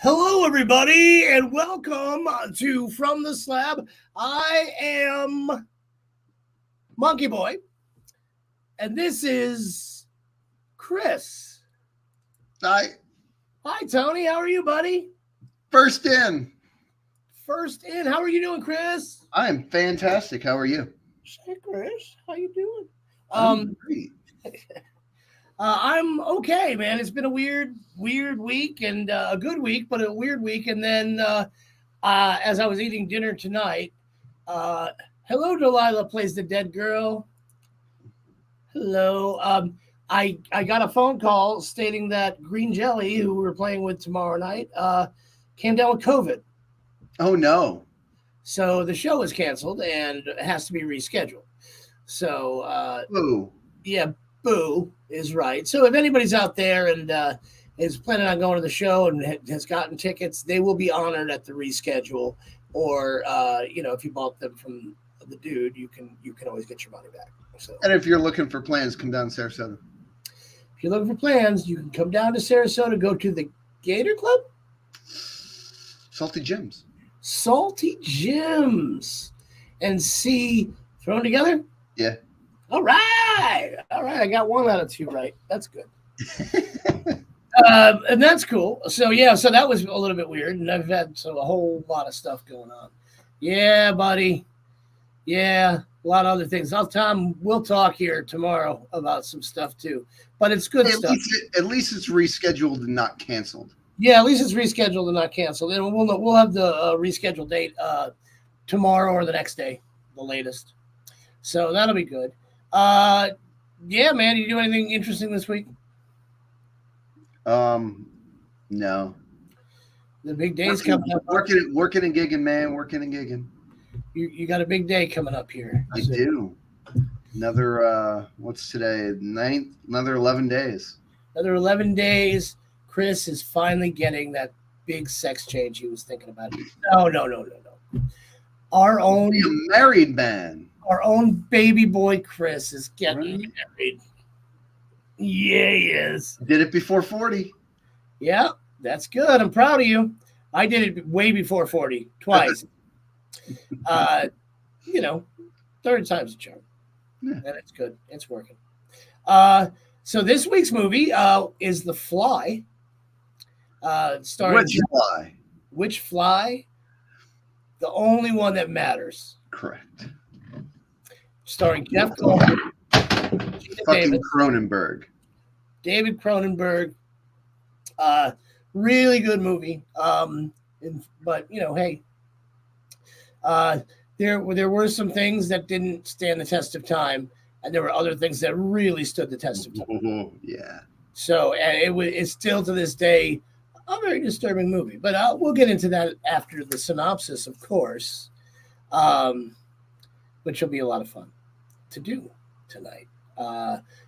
Hello, everybody, and welcome to From the Slab. I am Monkey Boy, and this is Chris. Hi, Tony. How are you, buddy? First in. How are you doing, Chris? I am fantastic. How are you? Hey, Chris. How you doing? I'm great. I'm okay, man. It's been a weird week and a good week, but a weird week. And then as I was eating dinner tonight, hello, Delilah plays the dead girl. Hello. I got a phone call stating that Green Jelly, who we're playing with tomorrow night, came down with COVID. Oh, no. So the show is canceled and has to be rescheduled. So, yeah, boo is right. So if anybody's out there and is planning on going to the show and has gotten tickets, they will be honored at the reschedule. Or if you bought them from the dude, you can always get your money back. So, and if you're looking for plans, come down to Sarasota. If you're looking for plans, you can come down to Sarasota, go to the Gator Club, Salty Gems, and see Thrown Together. Yeah. All right. I got 1 out of 2 right. That's good. And that's cool. So that was a little bit weird, and I've had a whole lot of stuff going on. Yeah, buddy. Yeah, a lot of other things. Tom, we'll talk here tomorrow about some stuff too, but it's good stuff. At least it's rescheduled and not canceled. Yeah, at least it's rescheduled and not canceled. And we'll have the rescheduled date tomorrow or the next day, the latest. So that'll be good. Yeah, man. Did you do anything interesting this week? No. The big day's coming up. Working and gigging, man. Working and gigging. You got a big day coming up here. I do. Another what's today? 9th. Another 11 days. Another 11 days. Chris is finally getting that big sex change he was thinking about. No. Our own married man. Our own baby boy Chris is getting married. Yeah, he is. Did it before 40. Yeah, that's good. I'm proud of you. I did it way before 40, twice. Third time's a charm. Yeah. And it's good. It's working. So this week's movie is The Fly. Starring Fly? Which Fly? The only one that matters. Correct. Starring Jeff Goldblum, fucking Cronenberg. David Cronenberg. Really good movie. But hey, there were some things that didn't stand the test of time, and there were other things that really stood the test of time. Yeah. So it's still to this day a very disturbing movie. But we'll get into that after the synopsis, of course, which will be a lot of fun to do tonight.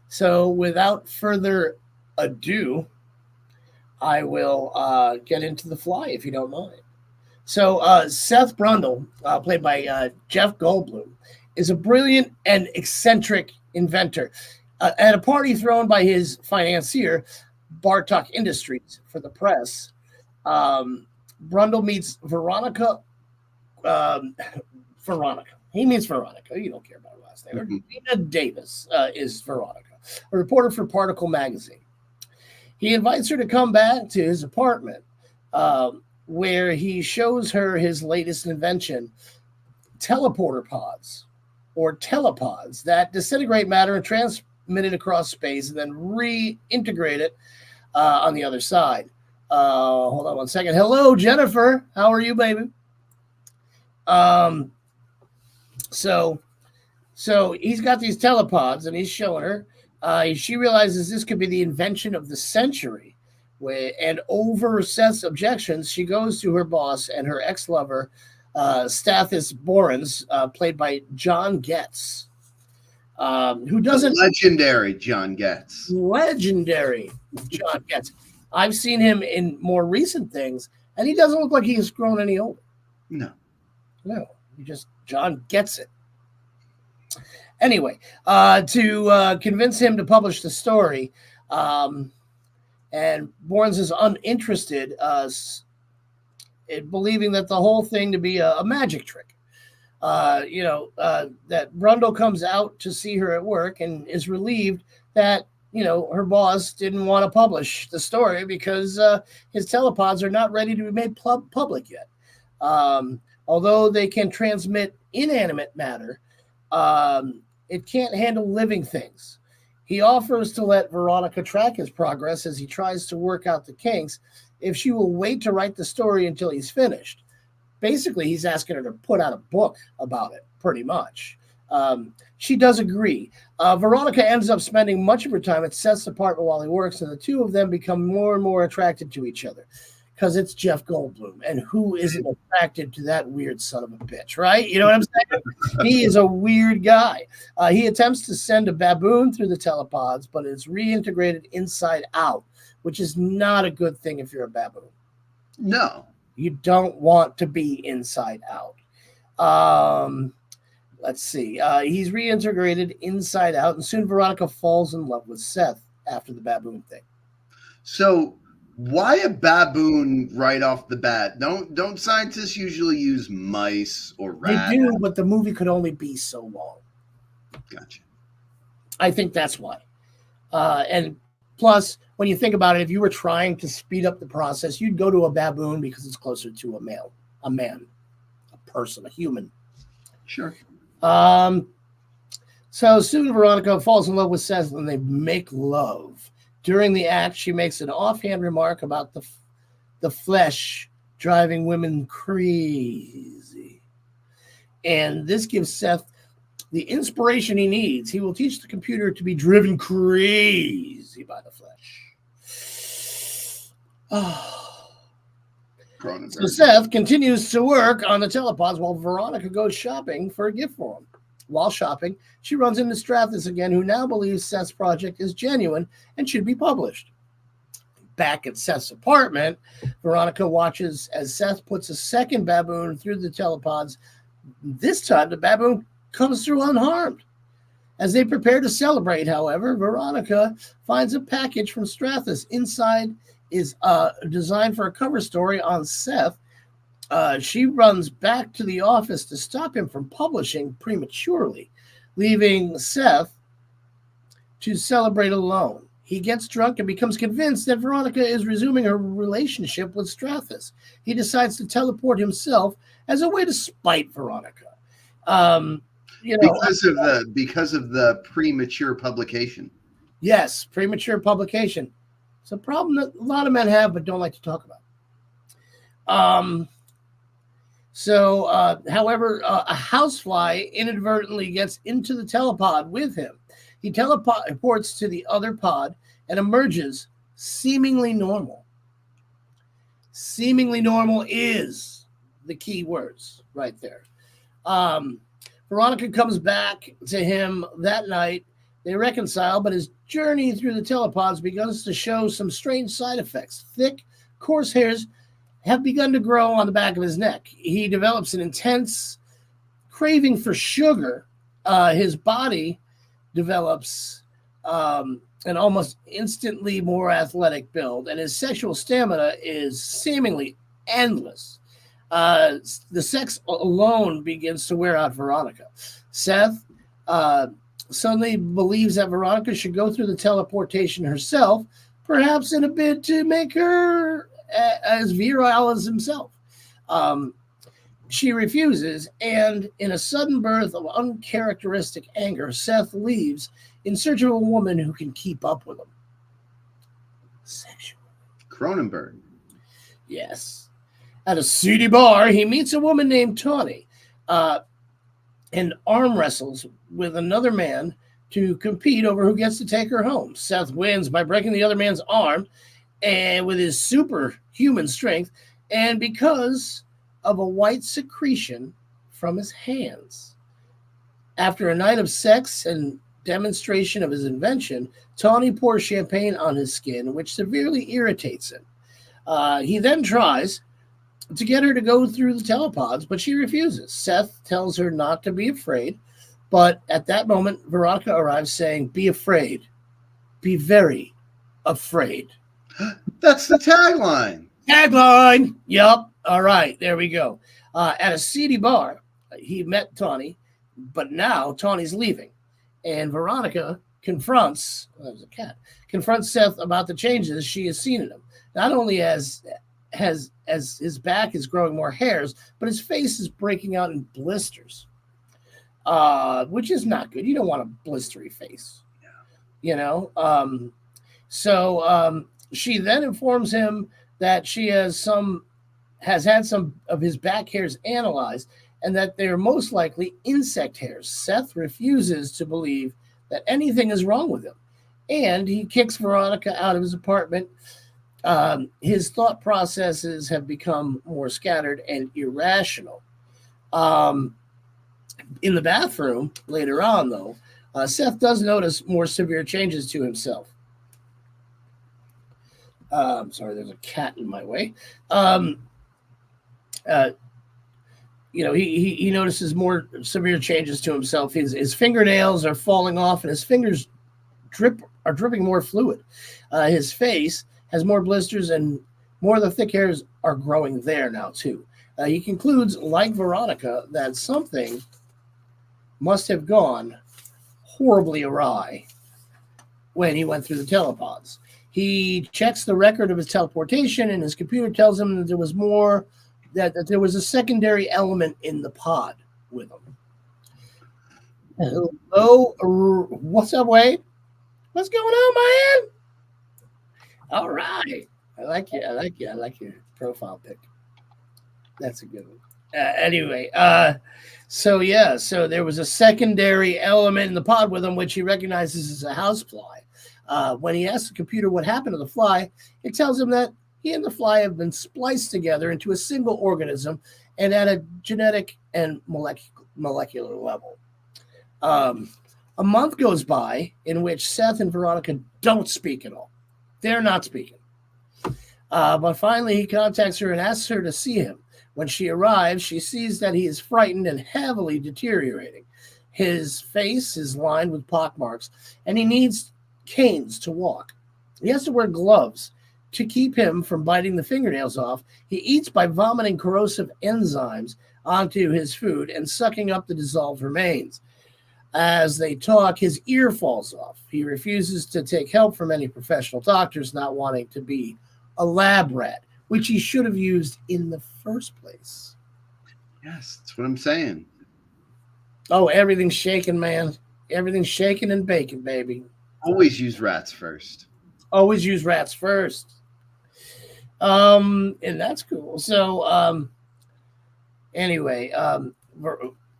So without further ado, I will get into The Fly, if you don't mind. So Seth Brundle, played by Jeff Goldblum, is a brilliant and eccentric inventor. At a party thrown by his financier, Bartok Industries, for the press, Brundle meets Veronica. He means Veronica. You don't care about her last name. Nina Davis is Veronica, a reporter for Particle magazine. He invites her to come back to his apartment, where he shows her his latest invention, teleporter pods, or telepods, that disintegrate matter and transmit it across space and then reintegrate it on the other side. Hold on one second. Hello, Jennifer. How are you, baby? So So he's got these telepods, and he's showing her. She realizes this could be the invention of the century. And over Seth's objections, she goes to her boss and her ex-lover, Stathis Borans, played by John Getz, who doesn't... Legendary John Getz. Legendary John Getz. I've seen him in more recent things, and he doesn't look like he's grown any older. No. John gets it. Anyway, to convince him to publish the story, and Borns is uninterested in believing that the whole thing to be a magic trick. That Brundle comes out to see her at work and is relieved that, her boss didn't want to publish the story because his telepods are not ready to be made public yet. Although they can transmit inanimate matter, it can't handle living things. He offers to let Veronica track his progress as he tries to work out the kinks if she will wait to write the story until he's finished. Basically, he's asking her to put out a book about it, pretty much. She does agree. Veronica ends up spending much of her time at Seth's apartment while he works, and the two of them become more and more attracted to each other because it's Jeff Goldblum, and who isn't attracted to that weird son of a bitch, right? You know what I'm saying? He is a weird guy. He attempts to send a baboon through the telepods, but it's reintegrated inside out, which is not a good thing if you're a baboon. No. You don't want to be inside out. Let's see. He's reintegrated inside out, and soon Veronica falls in love with Seth after the baboon thing. So why a baboon right off the bat? Don't scientists usually use mice or rats? They do, but the movie could only be so long. Gotcha. I think that's why. And plus, when you think about it, if you were trying to speed up the process, you'd go to a baboon because it's closer to a man, a person, a human. Sure. So soon Veronica falls in love with Seth and they make love. During the act, she makes an offhand remark about the flesh driving women crazy. And this gives Seth the inspiration he needs. He will teach the computer to be driven crazy by the flesh. So Seth continues to work on the telepods while Veronica goes shopping for a gift for him. While shopping, she runs into Strathis again, who now believes Seth's project is genuine and should be published. Back at Seth's apartment, Veronica watches as Seth puts a second baboon through the telepods. This time, the baboon comes through unharmed. As they prepare to celebrate, however, Veronica finds a package from Strathis. Inside is designed for a cover story on Seth. She runs back to the office to stop him from publishing prematurely, leaving Seth to celebrate alone. He gets drunk and becomes convinced that Veronica is resuming her relationship with Strathis. He decides to teleport himself as a way to spite Veronica. Because of the premature publication. Yes, premature publication. It's a problem that a lot of men have but don't like to talk about. However, a housefly inadvertently gets into the telepod with him. He teleports to the other pod and emerges seemingly normal. Seemingly normal is the key words right there. Veronica comes back to him that night. They reconcile, but his journey through the telepods begins to show some strange side effects. Thick, coarse hairs have begun to grow on the back of his neck. He develops an intense craving for sugar. His body develops an almost instantly more athletic build, and his sexual stamina is seemingly endless. The sex alone begins to wear out Veronica. Seth suddenly believes that Veronica should go through the teleportation herself, perhaps in a bid to make her as virile as himself. She refuses, and in a sudden birth of uncharacteristic anger, Seth leaves in search of a woman who can keep up with him. Sexual. Cronenberg. Yes. At a seedy bar, he meets a woman named Tawny. and arm wrestles with another man to compete over who gets to take her home. Seth wins by breaking the other man's arm and with his superhuman strength, and because of a white secretion from his hands. After a night of sex and demonstration of his invention, Tawny pours champagne on his skin, which severely irritates him. He then tries to get her to go through the telepods, but she refuses. Seth tells her not to be afraid, but at that moment, Veronica arrives saying, "Be afraid. Be very afraid." That's the tagline. Tagline! Yup. All right, there we go. At a seedy bar, he met Tawny, but now Tawny's leaving, and Veronica confronts, that was a cat, confronts Seth about the changes she has seen in him. Not only as his back is growing more hairs, but his face is breaking out in blisters, which is not good. You don't want a blistery face, you know. So she then informs him that she has had some of his back hairs analyzed, and that they are most likely insect hairs. Seth refuses to believe that anything is wrong with him, and he kicks Veronica out of his apartment. His thought processes have become more scattered and irrational. In the bathroom later on, though, Seth does notice more severe changes to himself. I'm sorry, there's a cat in my way. He notices more severe changes to himself. His fingernails are falling off, and his fingers are dripping more fluid. His face has more blisters, and more of the thick hairs are growing there now too. He concludes, like Veronica, that something must have gone horribly awry when he went through the telepods. He checks the record of his teleportation, and his computer tells him that there was more, that there was a secondary element in the pod with him. Hello, what's up, Wade? What's going on, man? All right, I like your profile pic. That's a good one. Anyway, so there was a secondary element in the pod with him, which he recognizes as a housefly. When he asks the computer what happened to the fly, it tells him that he and the fly have been spliced together into a single organism and at a genetic and molecular level. A month goes by in which Seth and Veronica don't speak at all. They're not speaking. But finally, he contacts her and asks her to see him. When she arrives, she sees that he is frightened and heavily deteriorating. His face is lined with pockmarks, and he needs canes to walk. He has to wear gloves to keep him from biting the fingernails off. He eats by vomiting corrosive enzymes onto his food and sucking up the dissolved remains. As they talk, his ear falls off. He refuses to take help from any professional doctors, not wanting to be a lab rat, which he should have used in the first place. Yes, that's what I'm saying. Oh, everything's shaking, man. Everything's shaking and baking, baby. Always use rats first. Always use rats first. And that's cool. So, anyway,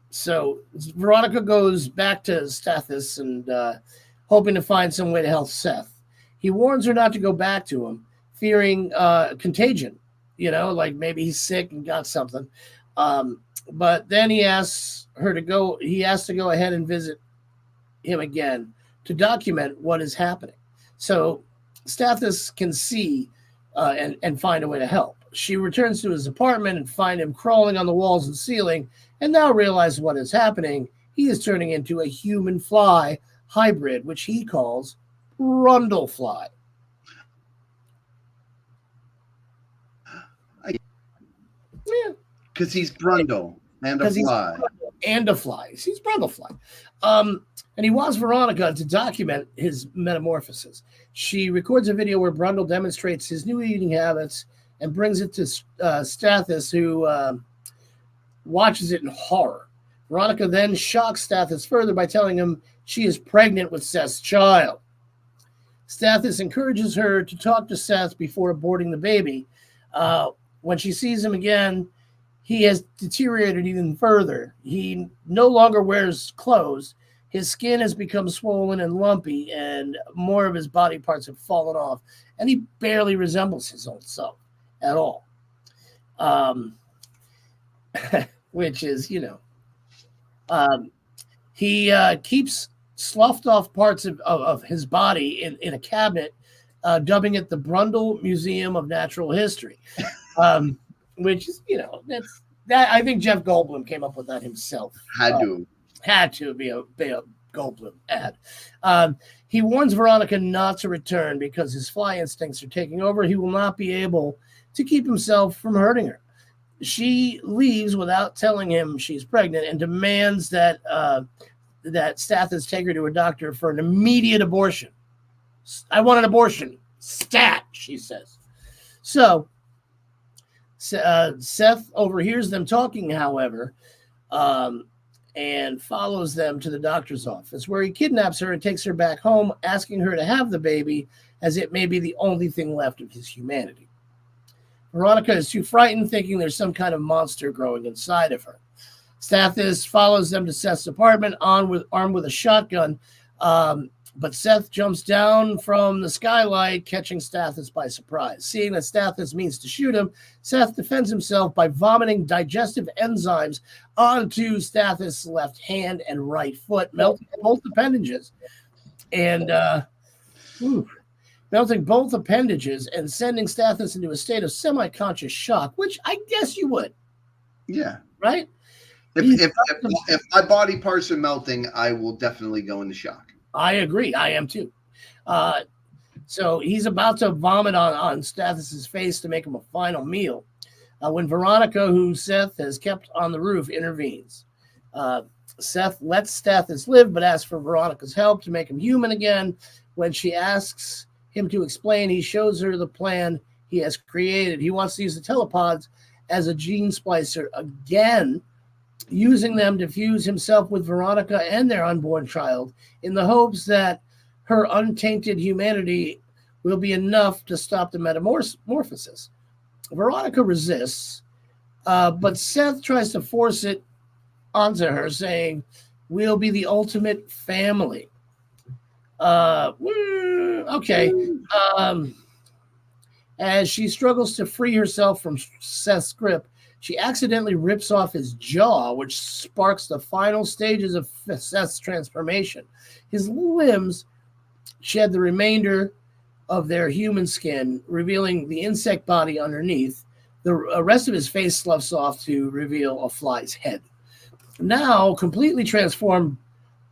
so Veronica goes back to Stathis and hoping to find some way to help Seth. He warns her not to go back to him, fearing contagion, like maybe he's sick and got something. But then he asks to go ahead and visit him again to document what is happening. So Stathis can see and find a way to help. She returns to his apartment and find him crawling on the walls and ceiling, and now realizes what is happening. He is turning into a human fly hybrid, which he calls Brundlefly. Yeah, because he's Brundle and a fly. And a fly. He's Brundlefly. And he wants Veronica to document his metamorphosis. She records a video where Brundle demonstrates his new eating habits and brings it to Stathis, who watches it in horror. Veronica then shocks Stathis further by telling him she is pregnant with Seth's child. Stathis encourages her to talk to Seth before aborting the baby. When she sees him again, he has deteriorated even further. He no longer wears clothes. His skin has become swollen and lumpy, and more of his body parts have fallen off, and he barely resembles his old self at all. Um, which is, he keeps sloughed off parts of his body in a cabinet, dubbing it the Brundle Museum of Natural History, which is, that I think Jeff Goldblum came up with that himself. Had to be a Goldblum ad. He warns Veronica not to return because his fly instincts are taking over. He will not be able to keep himself from hurting her. She leaves without telling him she's pregnant and demands that Stathis take her to a doctor for an immediate abortion. I want an abortion. Stat, she says. So Seth overhears them talking, however, and follows them to the doctor's office, where he kidnaps her and takes her back home, asking her to have the baby, as it may be the only thing left of his humanity. Veronica is too frightened, thinking there's some kind of monster growing inside of her. Stathis follows them to Seth's apartment, armed with a shotgun, but Seth jumps down from the skylight, catching Stathis by surprise. Seeing that Stathis means to shoot him, Seth defends himself by vomiting digestive enzymes onto Stathis' left hand and right foot, melting both appendages. And melting both appendages and sending Stathis into a state of semi-conscious shock, which I guess you would. Yeah. Right? If my body parts are melting, I will definitely go into shock. I agree. I am too. So he's about to vomit on Stathis' face to make him a final meal when Veronica, who Seth has kept on the roof, intervenes. Seth lets Stathis live, but asks for Veronica's help to make him human again. When she asks him to explain, he shows her the plan he has created. He wants to use the telepods as a gene splicer again, using them to fuse himself with Veronica and their unborn child in the hopes that her untainted humanity will be enough to stop the metamorphosis. Veronica resists, but Seth tries to force it onto her, saying, "We'll be the ultimate family." Okay. As she struggles to free herself from Seth's grip, she accidentally rips off his jaw, which sparks the final stages of Seth's transformation. His limbs shed the remainder of their human skin, revealing the insect body underneath. The rest of his face sloughs off to reveal a fly's head. Now, completely transformed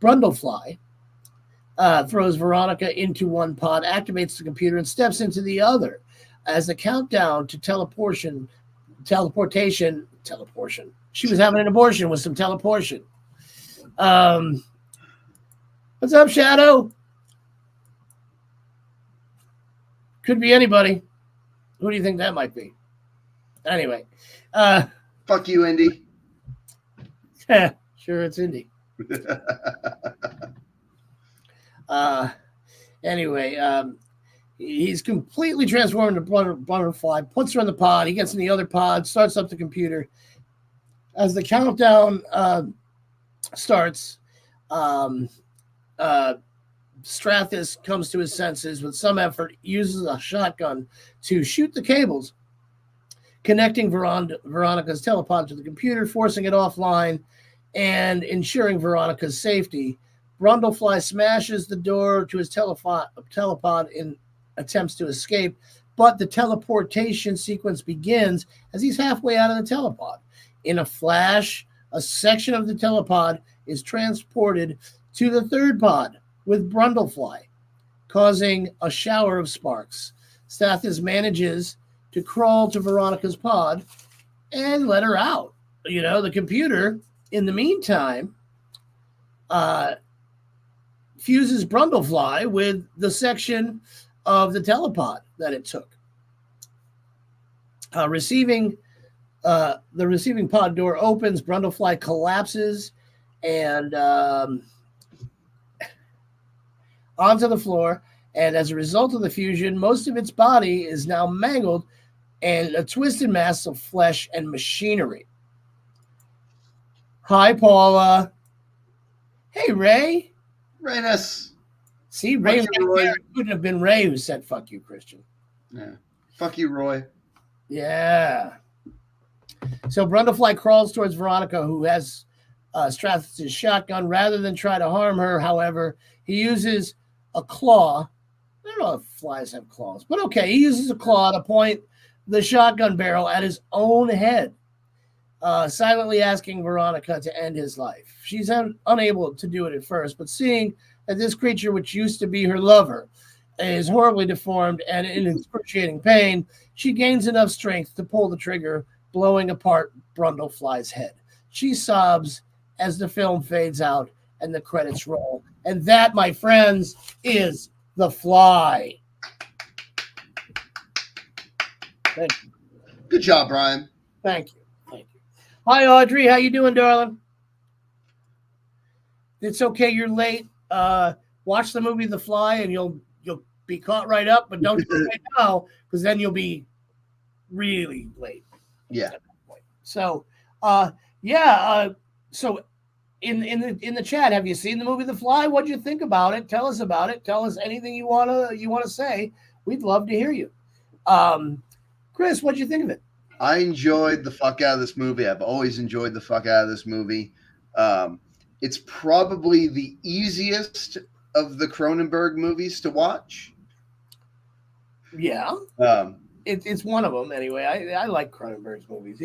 Brundlefly throws Veronica into one pod, activates the computer, and steps into the other. As the countdown to teleportation. She was having an abortion with some teleportation. What's up, Shadow? Could be anybody. Who do you think that might be? Anyway. Fuck you, Indy. Sure, it's Indy. Anyway, he's completely transformed into Butterfly, puts her in the pod. He gets in the other pod, starts up the computer. As the countdown starts, Stathis comes to his senses with some effort, uses a shotgun to shoot the cables, connecting Veronica's telepod to the computer, forcing it offline, and ensuring Veronica's safety. Brundlefly smashes the door to his telepod in attempts to escape, but the teleportation sequence begins as he's halfway out of the telepod. In a flash, a section of the telepod is transported to the third pod with Brundlefly, causing a shower of sparks. Stathis manages to crawl to Veronica's pod and let her out. The computer, in the meantime, fuses Brundlefly with the section of the telepod that it took. The receiving pod door opens, Brundlefly collapses and onto the floor, and as a result of the fusion, most of its body is now mangled and a twisted mass of flesh and machinery. Hi, Paula. Hey, Ray. Rayness. See, Ray Fuck right you, Roy. there. It couldn't have been Ray who said "fuck you, Christian." Yeah. Fuck you, Roy. Yeah. So Brundlefly crawls towards Veronica, who has strapped his shotgun. Rather than try to harm her, however, he uses a claw. I don't know if flies have claws, but okay. He uses a claw to point the shotgun barrel at his own head, silently asking Veronica to end his life. She's unable to do it at first, but seeing that this creature, which used to be her lover, is horribly deformed and in excruciating pain, she gains enough strength to pull the trigger, blowing apart Brundlefly's head. She sobs as the film fades out and the credits roll. And that, my friends, is The Fly. Thank you. Good job, Brian. Thank you. Thank you. Hi, Audrey. How you doing, darling? It's okay. You're late. Watch the movie The Fly, and you'll be caught right up. But don't do it right now, because then you'll be really late. Yeah. So, so in the chat, have you seen the movie The Fly? What'd you think about it? Tell us about it. Tell us anything you wanna say. We'd love to hear you. Chris, what'd you think of it? I enjoyed the fuck out of this movie. I've always enjoyed the fuck out of this movie. It's probably the easiest of the Cronenberg movies to watch. Yeah. It's one of them anyway. I like Cronenberg's movies.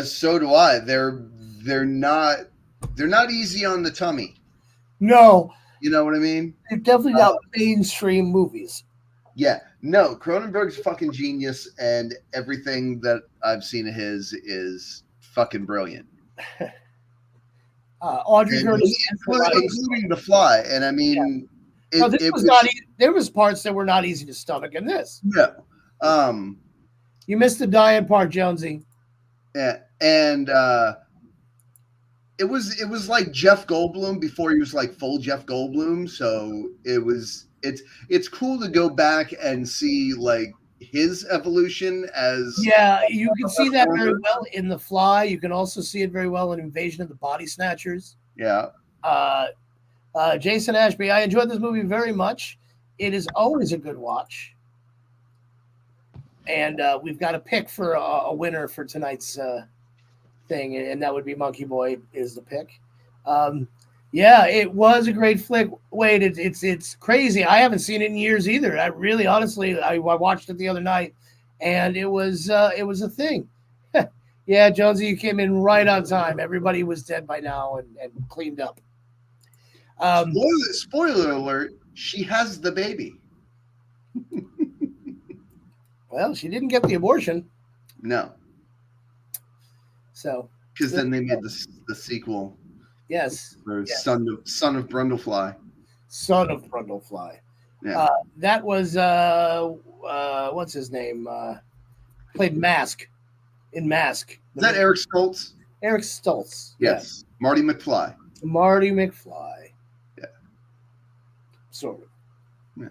So do I. They're not easy on the tummy. No. You know what I mean? They're definitely not mainstream movies. Yeah. No, Cronenberg's fucking genius, and everything that I've seen of his is fucking brilliant. Audrey Curtis, including The Fly, and I mean, yeah. There was parts that were not easy to stomach in this. No. You missed the dying part, Jonesy. Yeah, and it was like Jeff Goldblum before he was like full Jeff Goldblum. So it's cool to go back and see like his evolution as you can see that very well in The Fly. You can also see it very well in Invasion of the Body Snatchers. Yeah. Jason Ashby, I enjoyed this movie very much. It is always a good watch. And we've got a pick for a winner for tonight's thing, and that would be Monkey Boy is the pick. It was a great flick. Wait, it's crazy. I haven't seen it in years either. I really, honestly, I watched it the other night, and it was a thing. Yeah, Jonesy, you came in right on time. Everybody was dead by now and cleaned up. Spoiler alert: she has the baby. Well, she didn't get the abortion. No. So. Because then they made the sequel. Yes. Yes. Son of Brundlefly. Son of Brundlefly. Yeah. That was what's his name? Played Mask in Mask. Is that Eric Stoltz? Eric Stoltz. Yes. Yeah. Marty McFly. Marty McFly. Yeah. Sort of. Yeah.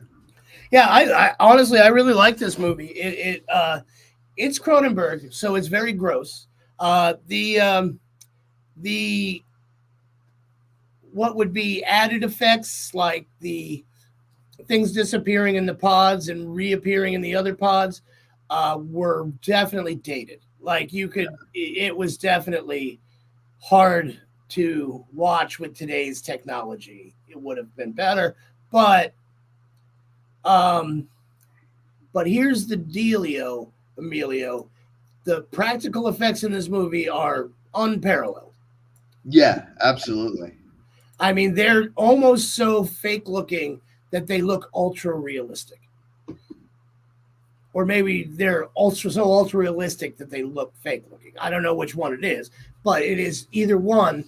Yeah, I honestly I really like this movie. It's Cronenberg, so it's very gross. The what would be added effects like the things disappearing in the pods and reappearing in the other pods were definitely dated. Like it was definitely hard to watch with today's technology. It would have been better, but here's the dealio, Emilio. The practical effects in this movie are unparalleled. Yeah, absolutely. I mean, they're almost so fake looking that they look ultra realistic. Or maybe they're ultra realistic that they look fake looking. I don't know which one it is, but it is either one.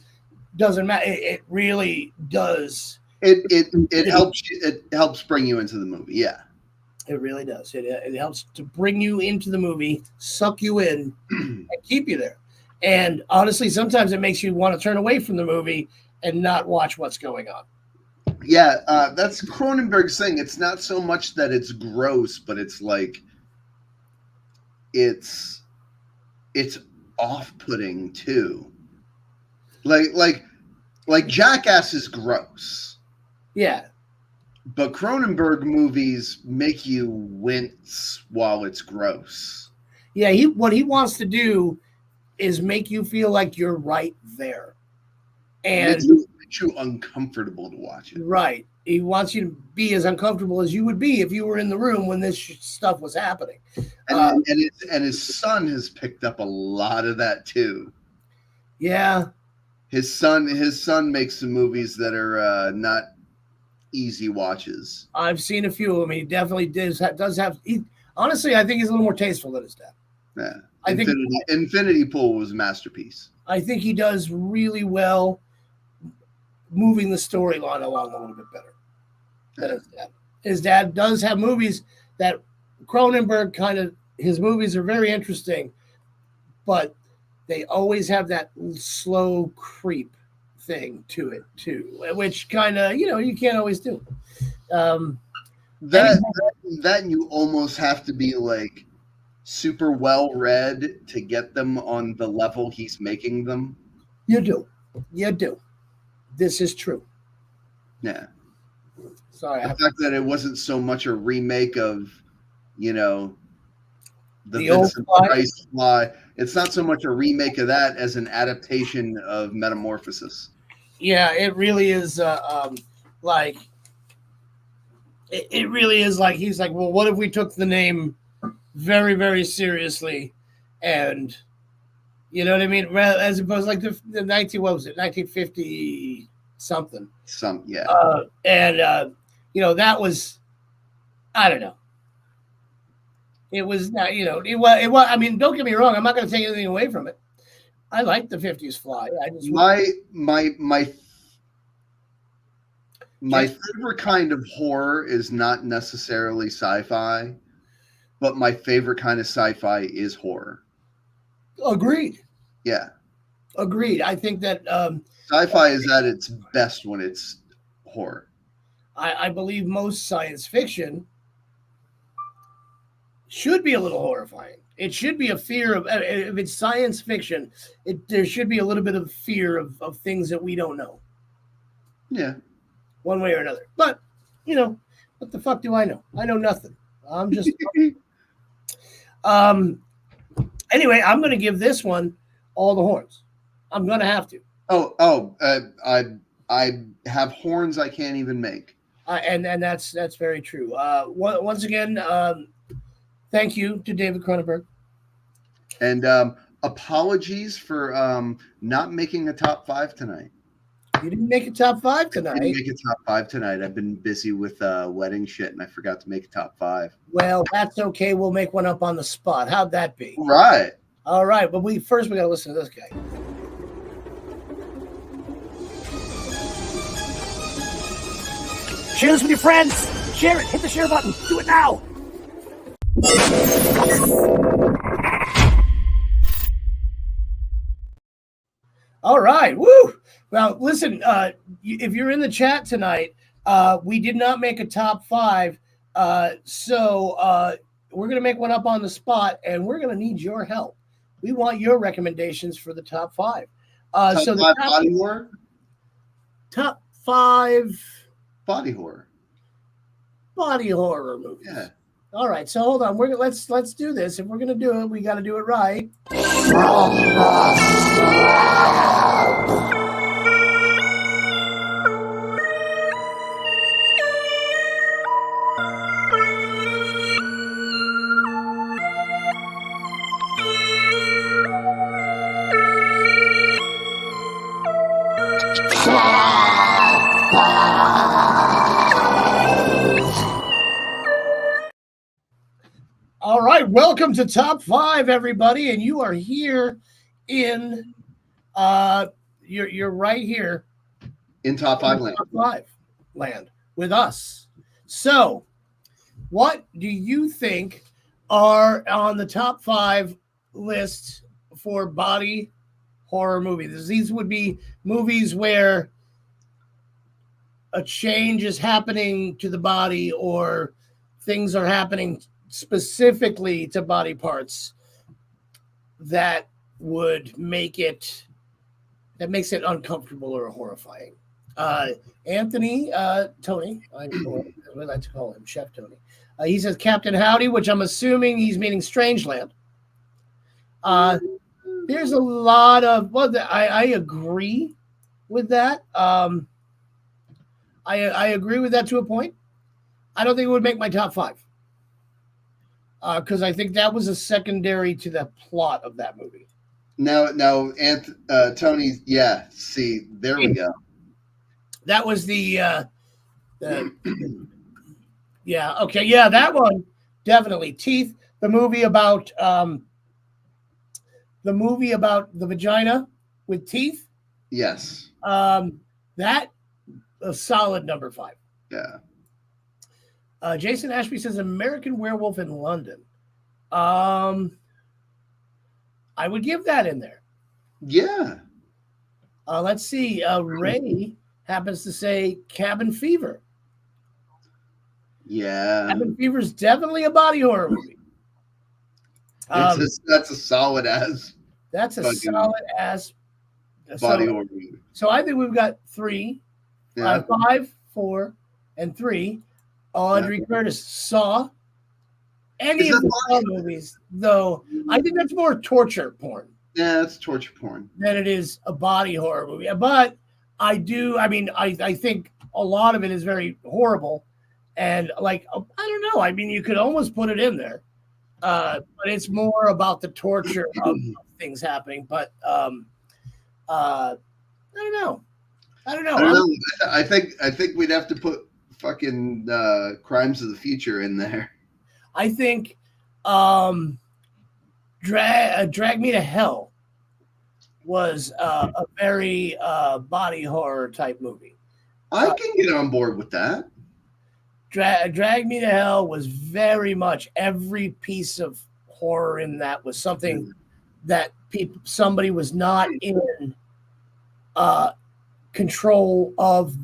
Doesn't matter. It really does. It helps bring you into the movie. Yeah. It really does. It helps to bring you into the movie, suck you in, and keep you there. And honestly, sometimes it makes you want to turn away from the movie and not watch what's going on. Yeah, that's Cronenberg's thing. It's not so much that it's gross, but it's like it's off-putting too. Like Jackass is gross. Yeah. But Cronenberg movies make you wince while it's gross. Yeah, what he wants to do is make you feel like you're right there. And makes you uncomfortable to watch it. Right. He wants you to be as uncomfortable as you would be if you were in the room when this stuff was happening. And his son has picked up a lot of that too. Yeah. His son makes some movies that are not easy watches. I've seen a few of them. He definitely does have. Honestly, I think he's a little more tasteful than his dad. Yeah, I think Infinity Pool was a masterpiece. I think he does really well moving the storyline along a little bit better than his dad. His dad does have movies that Cronenberg his movies are very interesting, but they always have that slow creep thing to it too, which kind of, you can't always do. That you almost have to be like super well read to get them on the level he's making them. You do. This is true. Yeah. Sorry. The fact that it wasn't so much a remake of, the Vincent Price Fly. It's not so much a remake of that as an adaptation of Metamorphosis. Yeah, it really is. It really is like he's like, well, what if we took the name very, very seriously, and you know what I mean, as opposed like the 1950 something. Yeah. That was, I don't know. It was not, it was. I mean, don't get me wrong. I'm not going to take anything away from it. I like the 50s Fly. I just my favorite kind of horror is not necessarily sci-fi, but my favorite kind of sci-fi is horror. Agreed. Yeah. Agreed. I think that sci-fi is at its best when it's horror. I believe most science fiction should be a little horrifying. It should be a fear of, if it's science fiction, there should be a little bit of fear of things that we don't know. Yeah. One way or another. But, what the fuck do I know? I know nothing. I'm just... Anyway, I'm going to give this one all the horns. I'm going to have to. I have horns I can't even make. And that's very true. Once again, thank you to David Cronenberg. And apologies for not making a top 5 tonight. You didn't make a top 5 tonight. I didn't make a top 5 tonight. I've been busy with wedding shit, and I forgot to make a top 5. Well, that's okay. We'll make one up on the spot. How'd that be? Right. All right. But we got to listen to this guy. Share this with your friends. Share it. Hit the share button. Do it now. All right. Woo. Well, listen, if you're in the chat tonight, we did not make a top 5. So we're going to make one up on the spot, and we're going to need your help. We want your recommendations for the top 5. Top 5 body horror? Top 5 body horror. Body horror movies. Yeah. All right. So hold on. Let's do this. If we're going to do it, we got to do it right. All right, welcome to Top 5, everybody, and you are here in you're right here in Top 5 land. Top 5 land with us. So, what do you think are on the top 5 list for body horror movies? These would be movies where a change is happening to the body or things are happening specifically to body parts that would make it that makes it uncomfortable or horrifying. Anthony, Tony, I would like to call him Chef Tony. He says Captain Howdy, which I'm assuming he's meaning Strangeland. There's a lot of I agree with that. I agree with that to a point. I don't think it would make my top 5 because I think that was a secondary to the plot of that movie. Now, Tony, yeah. See, there we go. That was the yeah, okay, yeah, that one definitely. Teeth, the movie about the vagina with teeth. Yes. That a solid number 5. Yeah. Jason Ashby says American Werewolf in London. I would give that in there. Yeah. Let's see. Ray happens to say Cabin Fever. Yeah. Cabin Fever is definitely a body horror movie. That's a solid as. That's a solid as body horror movie. So I think we've got 3, 5, 4, and 3. Audrey Curtis Saw. Any of the Saw movies, though, I think that's more torture porn. Yeah, that's torture porn than it is a body horror movie. But I think a lot of it is very horrible. And like, I don't know. I mean, you could almost put it in there. But it's more about the torture of things happening. But I don't know. I think we'd have to put fucking Crimes of the Future in there. I think Drag Me to Hell was a very body horror type movie. I can get on board with that. Drag Me to Hell was very much every piece of horror in that was something that somebody was not in control of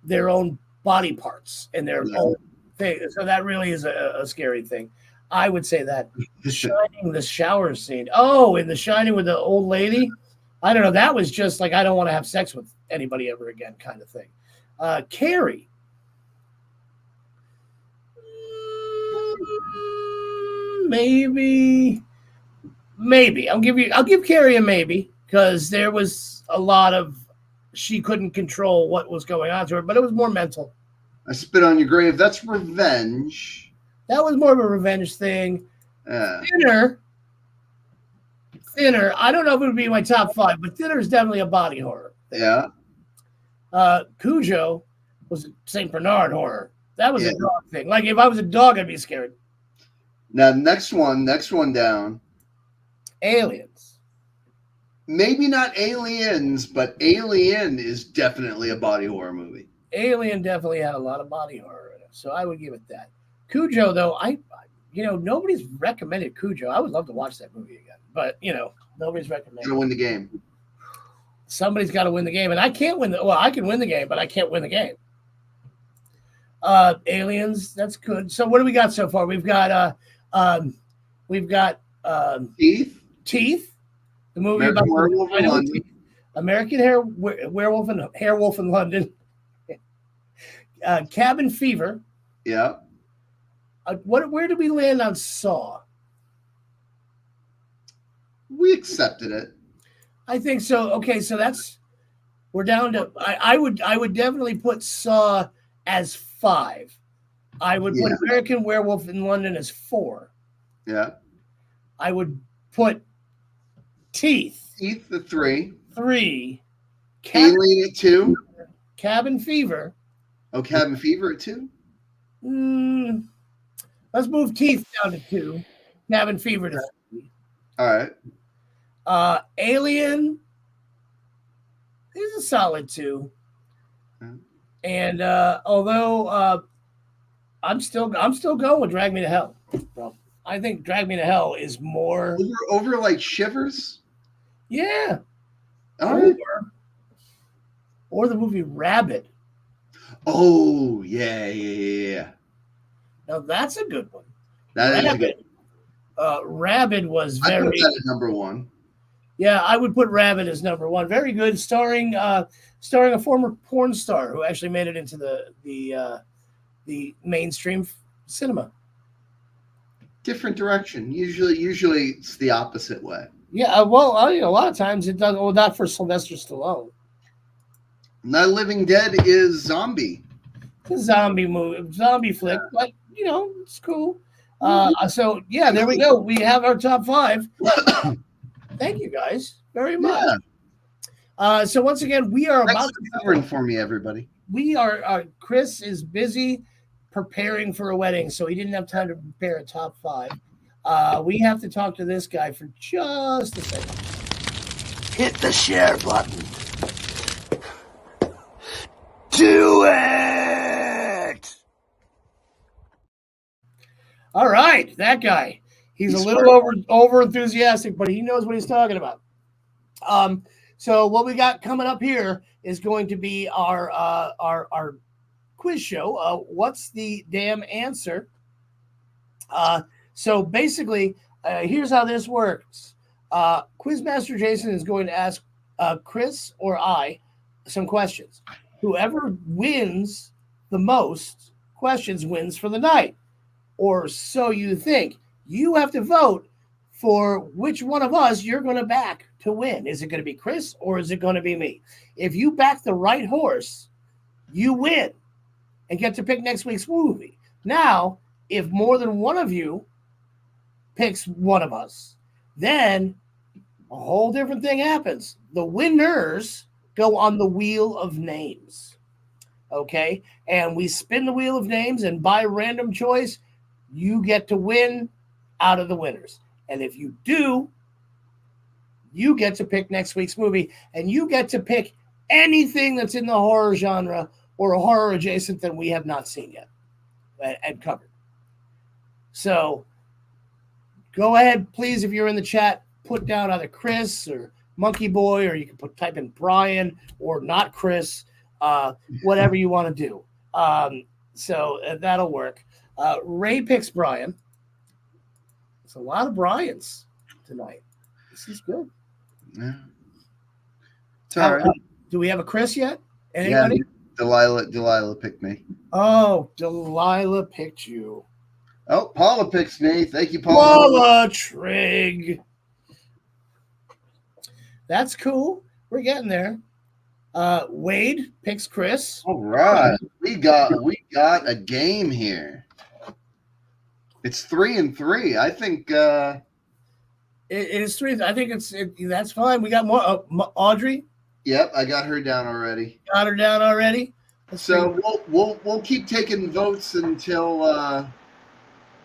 their own body parts and their own thing. So that really is a scary thing. I would say that. Shining, the shower scene. Oh, in The Shining with the old lady. I don't know. That was just like, I don't want to have sex with anybody ever again kind of thing. Carrie. Maybe. I'll give Carrie a maybe because there was a lot of she couldn't control what was going on to her, but it was more mental. I Spit on Your Grave. That's revenge. That was more of a revenge thing. Thinner. I don't know if it would be my top 5, but Thinner is definitely a body horror thing. Yeah. Cujo was St. Bernard horror. That was a dog thing. Like if I was a dog, I'd be scared. Now, next one down. Aliens. Maybe not Aliens, but Alien is definitely a body horror movie. Alien definitely had a lot of body horror in it, so I would give it that. Cujo, though, nobody's recommended Cujo. I would love to watch that movie again, but nobody's recommended. Gonna win the game. Somebody's got to win the game, and I can't win I can win the game, but I can't win the game. Aliens, that's good. So what do we got so far? We've got Teeth, the movie American about Werewolf in London. American Werewolf in London. Cabin Fever. Yeah. Where did we land on Saw? We accepted it. I think so. Okay, so we're down to. I would definitely put Saw as 5. I would put American Werewolf in London as 4. Yeah. I would put Teeth. Teeth the 3. 3. Alien at 2. Cabin Fever. Oh, Cabin Fever at 2. Let's move Teeth down to 2. Cabin Fever to 3. All right. Alien is a solid 2. And although I'm still going with Drag Me to Hell. Bro. I think Drag Me to Hell is more over like Shivers. Yeah. All right. Or the movie Rabid. Oh yeah. Now that's a good one. That is a good. Rabid was very. I put that at number 1. Yeah, I would put Rabbit as number one. Very good, starring a former porn star who actually made it into the mainstream cinema. Different direction. Usually it's the opposite way. Yeah, well, a lot of times it does. Well, not for Sylvester Stallone. Night of the Living Dead is zombie. It's a zombie flick, but it's cool. So yeah, there we go. We have our top 5. Thank you guys very much. Yeah. So once again, we are Thanks about for covering for me, everybody. We are. Chris is busy preparing for a wedding, so he didn't have time to prepare a top 5. We have to talk to this guy for just a second. Hit the share button. Do it! All right, that guy. He's a little over enthusiastic, but he knows what he's talking about. So what we got coming up here is going to be our quiz show. What's the damn answer? So basically, here's how this works. Quizmaster Jason is going to ask Chris or I some questions. Whoever wins the most questions wins for the night. Or so you think. You have to vote for which one of us you're going to back to win. Is it going to be Chris or is it going to be me? If you back the right horse, you win and get to pick next week's movie. Now, if more than one of you picks one of us, then a whole different thing happens. The winners go on the wheel of names. Okay? And we spin the wheel of names, and by random choice, you get to win out of the winners. And if you do, you get to pick next week's movie, and you get to pick anything that's in the horror genre or a horror adjacent that we have not seen yet and covered. So go ahead, please, if you're in the chat, put down either Chris or Monkey Boy, or you can type in Brian or not Chris, whatever you want to do. So that'll work. Ray picks Brian. It's a lot of Brians tonight. This is good. Yeah. It's all right. Do we have a Chris yet? Anybody? Yeah, Delilah picked me. Oh, Delilah picked you. Oh, Paula picks me. Thank you, Paula. Paula Trigg. That's cool. We're getting there. Wade picks Chris. All right. We got a game here. It's 3-3. I think it is 3. I think that's fine. We got more. Audrey. Yep, I got her down already. Got her down already. So we'll keep taking votes until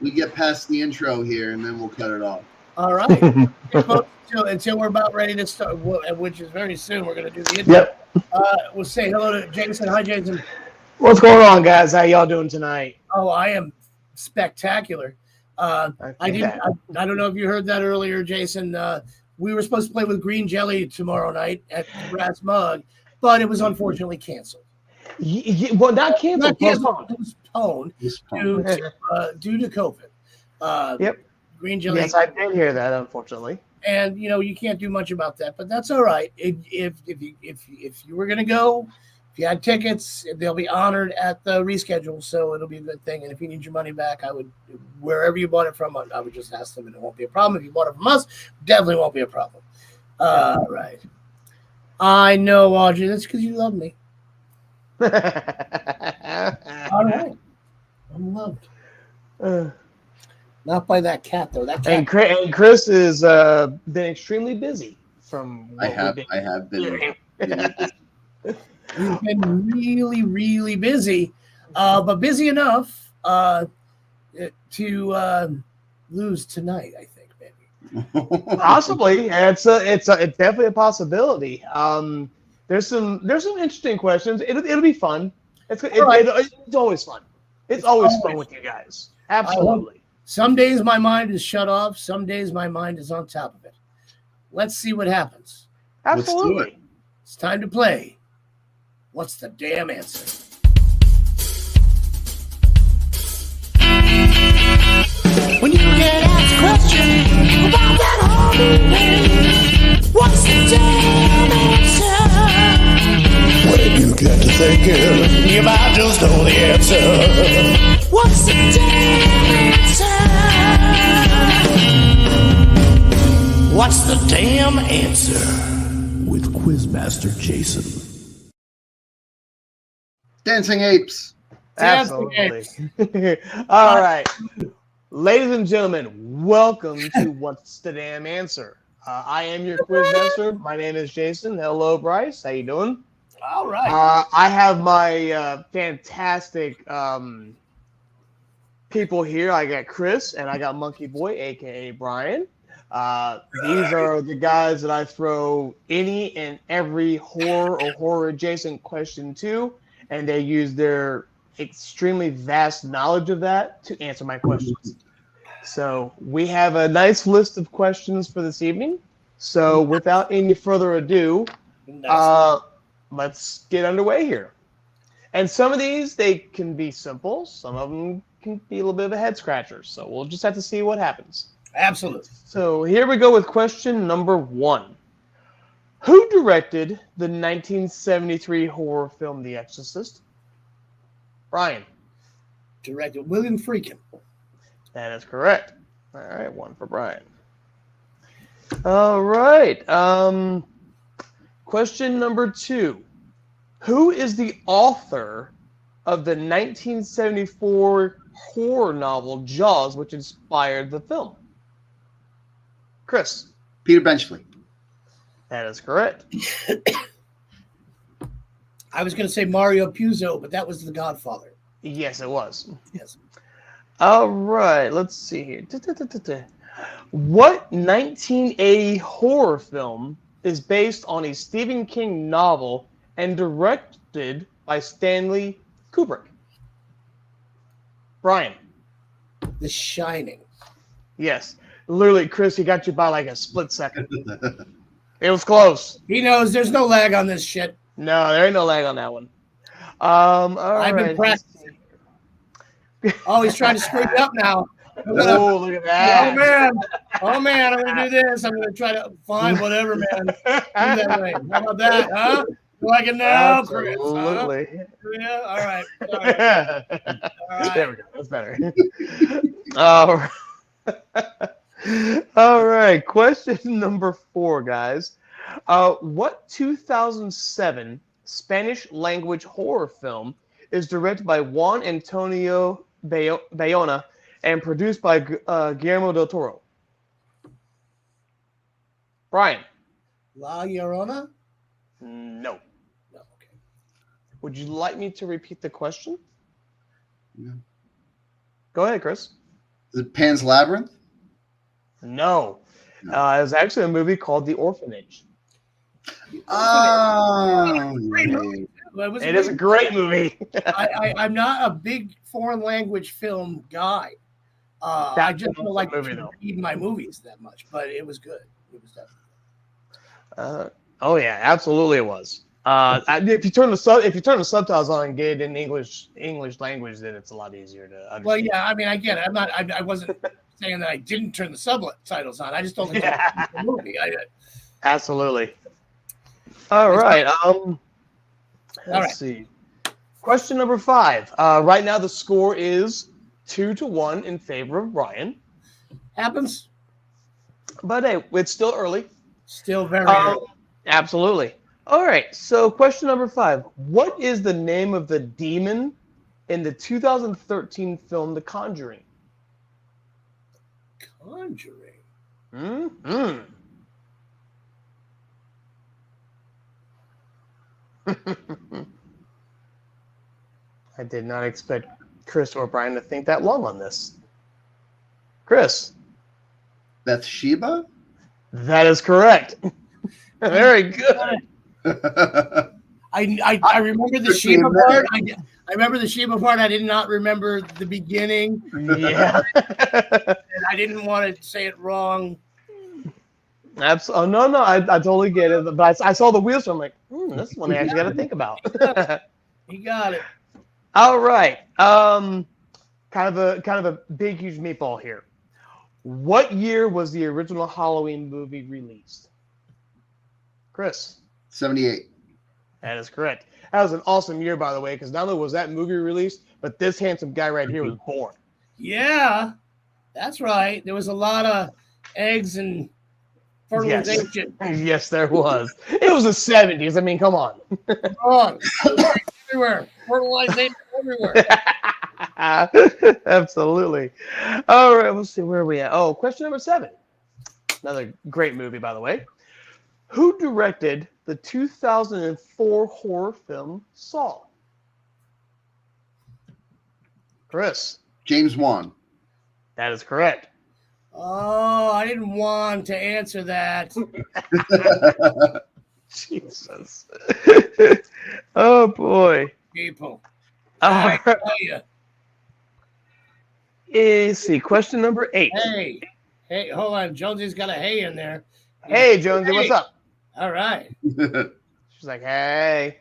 we get past the intro here, and then we'll cut it off. All right. until we're about ready to start, which is very soon. We're going to do the intro. Yep. We'll say hello to Jason. Hi, Jason. What's going on, guys? How y'all doing tonight? Oh, I am spectacular. I don't know if you heard that earlier, Jason. We were supposed to play with Green Jelly tomorrow night at Brass Mug, but it was unfortunately canceled. Well, not canceled. Postponed due to COVID. Yep. Green Jelly. Yes, I did hear that, unfortunately. And you can't do much about that, but that's all right. If you were gonna go, if you had tickets, they'll be honored at the reschedule, so it'll be a good thing. And if you need your money back, I would, wherever you bought it from, I would just ask them, and it won't be a problem. If you bought it from us, definitely won't be a problem. Right. I know, Audrey. That's because you love me. All right. I'm loved. Not by that cat, though. That cat. And Chris has been extremely busy. I have been. He's been really, really busy, but busy enough to lose tonight, I think, maybe. Possibly. It's definitely a possibility. There's some interesting questions. It'll be fun. It's always fun. It's always fun with you guys. Absolutely. Some days my mind is shut off. Some days my mind is on top of it. Let's see what happens. Absolutely. Let's do it. It's time to play. What's the damn answer? When you get asked a question about that hobby, What's the damn answer? When you get to thinking, you might just know the answer. What's the damn answer? What's the damn answer? With Quizmaster Jason. Dancing apes. Absolutely. All right. Ladies and gentlemen, welcome to What's the Damn Answer? I am your quizmaster. My name is Jason. Hello, Bryce. How you doing? All right. I have my fantastic people here. I got Chris and I got Monkey Boy, aka Brian. These are the guys that I throw any and every horror or horror adjacent question to, and they use their extremely vast knowledge of that to answer my questions. So we have a nice list of questions for this evening. So without any further ado, let's get underway here. And some of these, they can be simple. Some of them can be a little bit of a head scratcher. So we'll just have to see what happens. Absolutely. So here we go with question number 1. Who directed the 1973 horror film The Exorcist? Brian. Directed William Friedkin. That is correct. All right, 1 for Brian. All right. Question number 2. Who is the author of the 1974 horror novel Jaws, which inspired the film? Chris. Peter Benchley. That is correct. I was going to say Mario Puzo, but that was The Godfather. Yes, it was. Yes. All right, let's see here. What 1980 horror film is based on a Stephen King novel and directed by Stanley Kubrick? Brian. The Shining. Yes. Literally, Chris, he got you by like a split second. It was close. He knows there's no lag on this shit. No, there ain't no lag on that one. I've been practicing. Oh, he's trying to screw you up now. Oh, look at that. Oh, man, I'm going to do this. I'm going to try to find whatever, man. Do that way. How about that, huh? You like it now, Chris? Absolutely. Huh? Yeah, all right. All right. There we go. That's better. All right. All right. Question number 4, guys. What 2007 Spanish language horror film is directed by Juan Antonio Bayona and produced by Guillermo del Toro? Brian. La Llorona? No. No, okay. Would you like me to repeat the question? No. Go ahead, Chris. Is it Pan's Labyrinth? No. It was actually a movie called The Orphanage. Oh, Great movie. It is a great movie. I'm not a big foreign language film guy. I just don't like to read my movies that much, but it was good. It was definitely. Oh yeah, absolutely it was. If you turn the subtitles on and get it in English language, then it's a lot easier to understand. Well, yeah, I mean, I get it. I wasn't saying that I didn't turn the subtitles on. I just don't like the movie. Absolutely. All right. Let's see. Question number 5. Right now the score is 2-1 in favor of Brian. Happens. But hey, it's still early. Still very early. Absolutely. All right. So question number 5. What is the name of the demon in the 2013 film The Conjuring? Conjuring? Mm-hmm. I did not expect Chris or Brian to think that long on this. Chris. Bathsheba? That is correct. Very good. I remember the Sheba part. I remember the Sheba part. I did not remember the beginning. Yeah. And I didn't want to say it wrong. Absolutely. Oh, no, I totally get it. But I saw the wheels, so I'm like, this one I actually got to think about. You got it. All right. Kind of a big, huge meatball here. What year was the original Halloween movie released? Chris. 78. That is correct. That was an awesome year, by the way, because not only was that movie released, but this handsome guy right here was born. Yeah, that's right. There was a lot of eggs and fertilization. Yes, there was. It was the 70s. I mean, come on. On everywhere, fertilization everywhere. Absolutely. All right, let's see where are we at. Oh, question number 7. Another great movie, by the way. Who directed the 2004 horror film Saw? Chris. James Wan. That is correct. Oh, I didn't want to answer that. Jesus. Oh, boy. People. All right. You. Let's see. Question number 8. Hey, hold on. Jonesy's got a hey in there. Hey, Jonesy, what's up? All right. She's like, hey.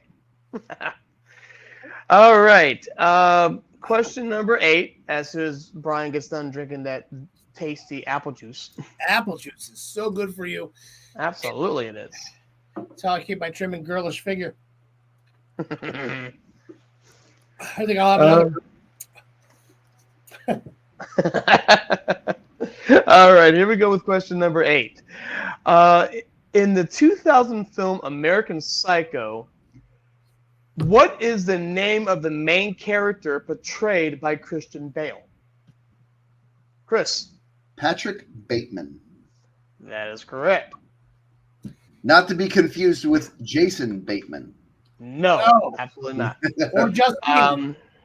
All right. Question number 8. As soon as Brian gets done drinking that tasty apple juice. Apple juice is so good for you. Absolutely, it is. That's how I keep my trim and girlish figure. I think I'll have another. All right, here we go with question number 8. In the 2000 film American Psycho, what is the name of the main character portrayed by Christian Bale? Chris. Patrick Bateman. That is correct. Not to be confused with Jason Bateman. No. Absolutely not. Or just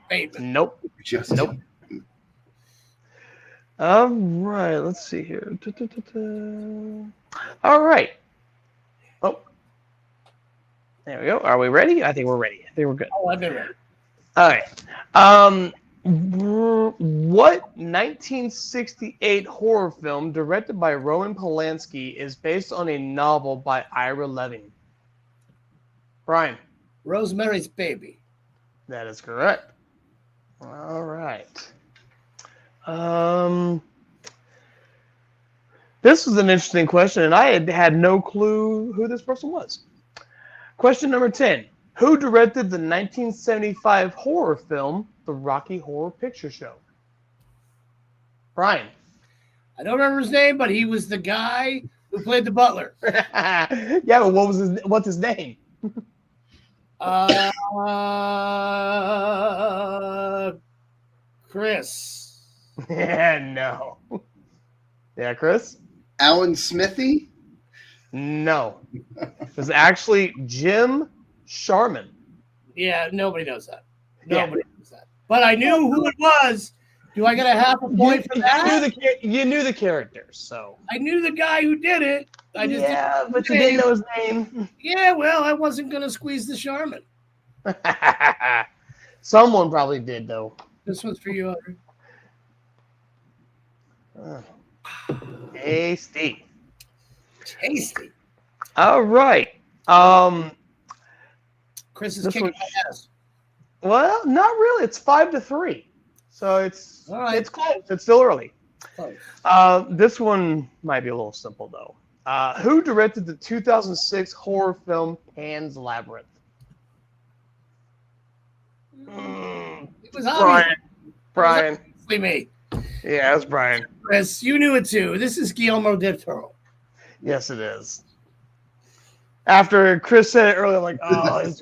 Bateman. Nope. Just nope. All right, let's see here. All right. Oh, there we go. Are we ready? I think we're ready. I think we're good. Oh, I've been ready. All right. What 1968 horror film directed by Roman Polanski is based on a novel by Ira Levin? Brian. Rosemary's Baby. That is correct. All right. This was an interesting question, and I had no clue who this person was. Question number 10. Who directed the 1975 horror film, The Rocky Horror Picture Show? Brian. I don't remember his name, but he was the guy who played the butler. Yeah, but what's his name? Chris. Yeah, no. Yeah, Chris? Alan Smithy? No. It was actually Jim Sharman. Yeah, nobody knows that. Nobody knows that. But I knew who it was. Do I get a half a point for that? You knew the characters, so. I knew the guy who did it. I just but you didn't know his name. Yeah, well, I wasn't going to squeeze the Sharman. Someone probably did, though. This one's for you, Audrey. Tasty. Tasty. All right. Chris is kicking my ass. Well, not really. It's 5-3. So it's it's close. It's still early. Close. This one might be a little simple, though. Who directed the 2006 horror film Pan's Labyrinth? It was obvious. Brian. Me. Yeah, it's Brian. Chris, you knew it too. This is Guillermo del Toro. Yes, it is. After Chris said it earlier, I'm like, oh, he's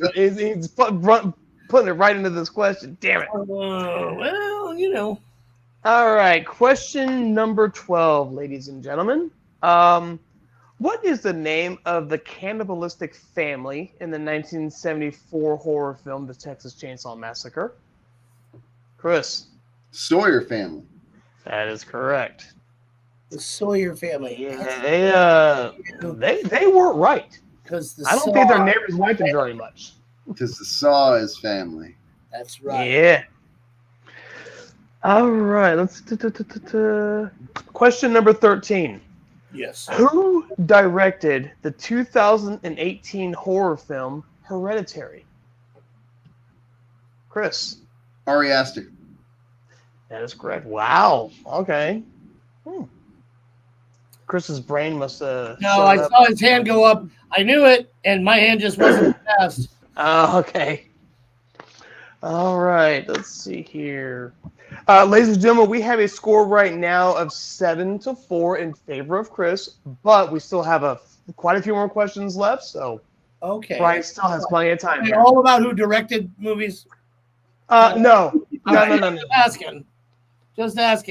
putting it right into this question. Damn it. Well, you know. All right, question number 12, ladies and gentlemen. What is the name of the cannibalistic family in the 1974 horror film The Texas Chainsaw Massacre? Chris. Sawyer family. That is correct. The Sawyer family. Yeah, they weren't right. Because I don't think their neighbors liked them very much. Because the Saw is family. That's right. Yeah. All right. Let's question number 13. Yes. Who directed the 2018 horror film Hereditary? Chris. Ari Aster. That is correct. Wow. Okay. Chris's brain must have. No, I saw his hand go up. I knew it, and my hand just wasn't fast. Oh, okay. All right. Let's see here. Ladies and gentlemen, we have a score right now of 7-4 in favor of Chris, but we still have quite a few more questions left, so Okay. Brian still has plenty of time. Are they all about who directed movies? No. Just asking,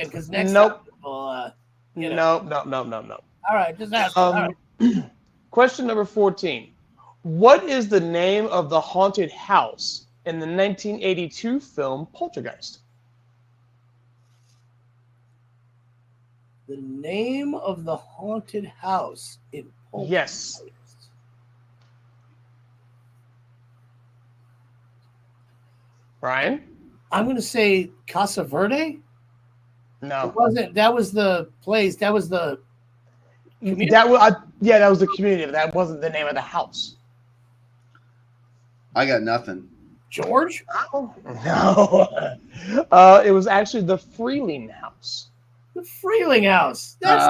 because next Nope. time No. All right, just asking. All right. Question number 14. What is the name of the haunted house in the 1982 film Poltergeist? The name of the haunted house in Poltergeist. Yes. Brian? I'm going to say Casa Verde. No. It wasn't. That was the place. That was the community. That was the community, but that wasn't the name of the house. I got nothing. George? Oh, no. It was actually the Freeling House. The Freeling House. That's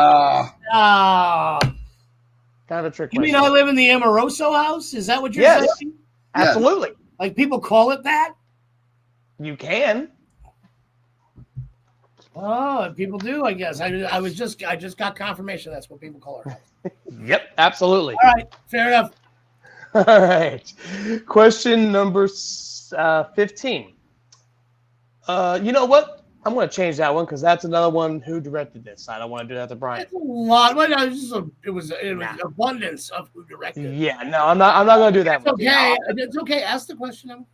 Kind of a trick You mean question. I live in the Amoroso house? Is that what you're Yes. saying? Absolutely. Like people call it that? You can. Oh, people do, I guess. I just got confirmation that's what people call her. Yep, absolutely. All right, fair enough. All right. Question number 15. You know what? I'm going to change that one because that's another one. Who directed this? I don't want to do that to Brian. That's a lot. Well, no, it was abundance of who directed. Yeah, no, I'm not going to do that. It's okay. It's okay. Ask the question. All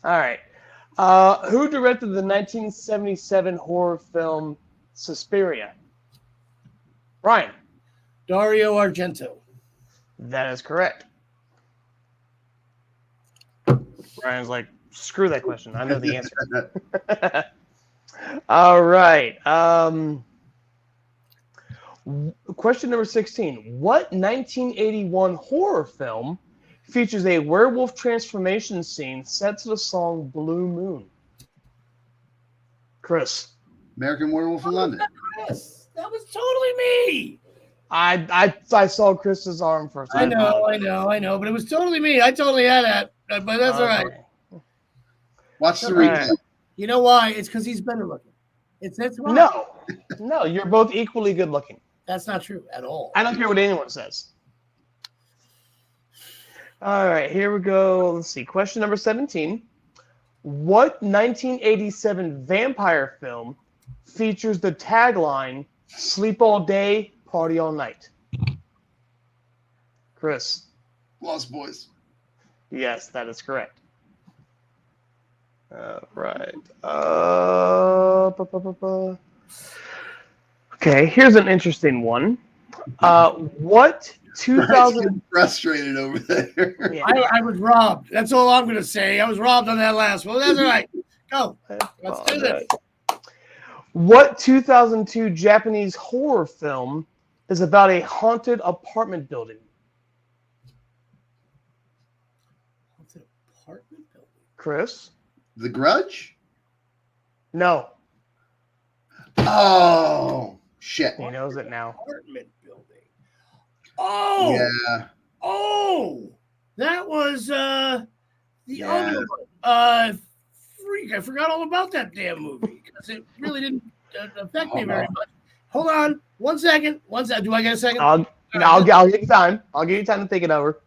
right. Who directed the 1977 horror film Suspiria? Brian. Dario Argento. That is correct. Brian's like, screw that question. I know the answer. All right. Question number 16. What 1981 horror film features a werewolf transformation scene set to the song Blue Moon? Chris. American Werewolf in London. Chris, that was totally me. I saw Chris's arm for a I second. know, but it was totally me. I totally had that, but that's all right. Watch the All replay. right. You know why? It's because he's better looking. It's why. No, you're both equally good looking. That's not true at all. I don't care what anyone says. All right, here we go. Let's see. Question number 17. What 1987 vampire film features the tagline, "Sleep all day, party all night"? Chris. Lost Boys. Yes, that is correct. Right. Okay, here's an interesting one. What 2000? Frustrated over there. Yeah. I was robbed. That's all I'm going to say. I was robbed on that last one. That's all right. Go. Let's do this. What 2002 Japanese horror film is about a haunted apartment building? Haunted apartment building? Chris? The Grudge? No. Oh, shit. He knows it now. Apartment building. Oh. Yeah. Oh. That was the Yeah. other one. Freak. I forgot all about that damn movie because it really didn't affect me very much. Hold on. 1 second. 1 second. Do I get a second? I'll give you time. I'll give you time to think it over.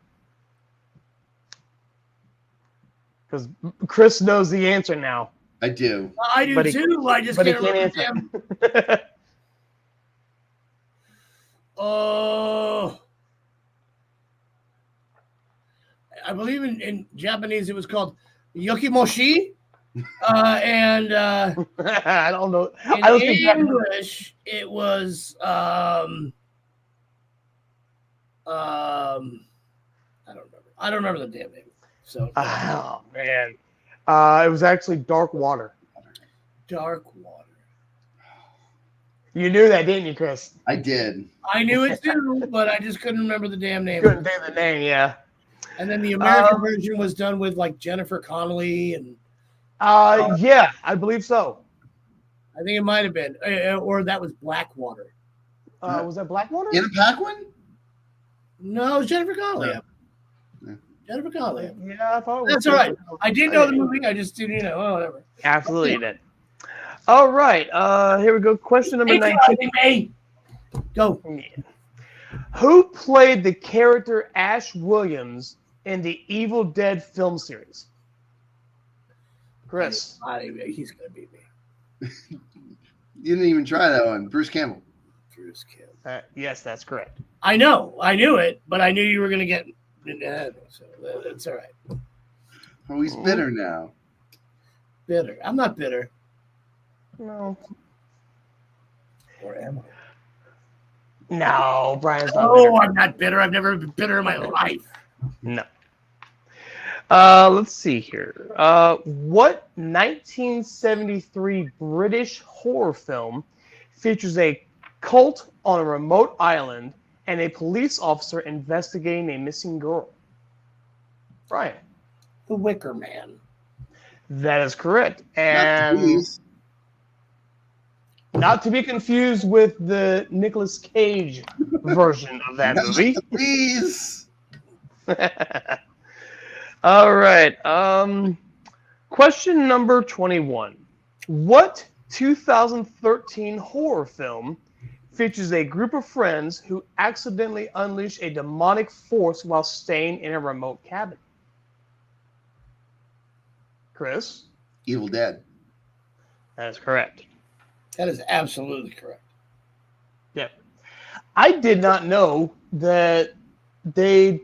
Because Chris knows the answer now. I do. I do too. I just can't remember. Answer. Oh. I believe in Japanese it was called Yokimoshi. And I don't know. in I don't think English it was I don't remember the damn name. So oh man. It was actually Dark Water. Dark Water. You knew that, didn't you, Chris? I did. I knew it too, but I just couldn't remember the damn name. Couldn't think of the name, yeah. And then the American version was done with like Jennifer Connelly and yeah, I believe so. I think it might have been, or that was Blackwater. Was that Blackwater? In a Paquin? No, it's Jennifer Connelly. Yeah. Jennifer Connelly. Yeah, I thought it was. That's all right. I did know the movie. I just didn't, whatever. Absolutely did. All right. Here we go. Question number 19. Go. Who played the character Ash Williams in the Evil Dead film series? Chris. He's going to beat me. You didn't even try that one. Bruce Campbell. Bruce Campbell. Yes, that's correct. I know. I knew it, but I knew you were going to get so that's all right. Oh, he's bitter now. Bitter. I'm not bitter. No. Or am I? No, Brian's not bitter. I'm not bitter. I've never been bitter in my life. No. Let's see here. What 1973 British horror film features a cult on a remote island and a police officer investigating a missing girl? Brian. The Wicker Man. That is correct. And not to be confused with the Nicolas Cage version of that movie. Please. All right. Question number 21. What 2013 horror film features a group of friends who accidentally unleash a demonic force while staying in a remote cabin? Chris? Evil Dead. That is correct. That is absolutely correct. Yep. I did not know that they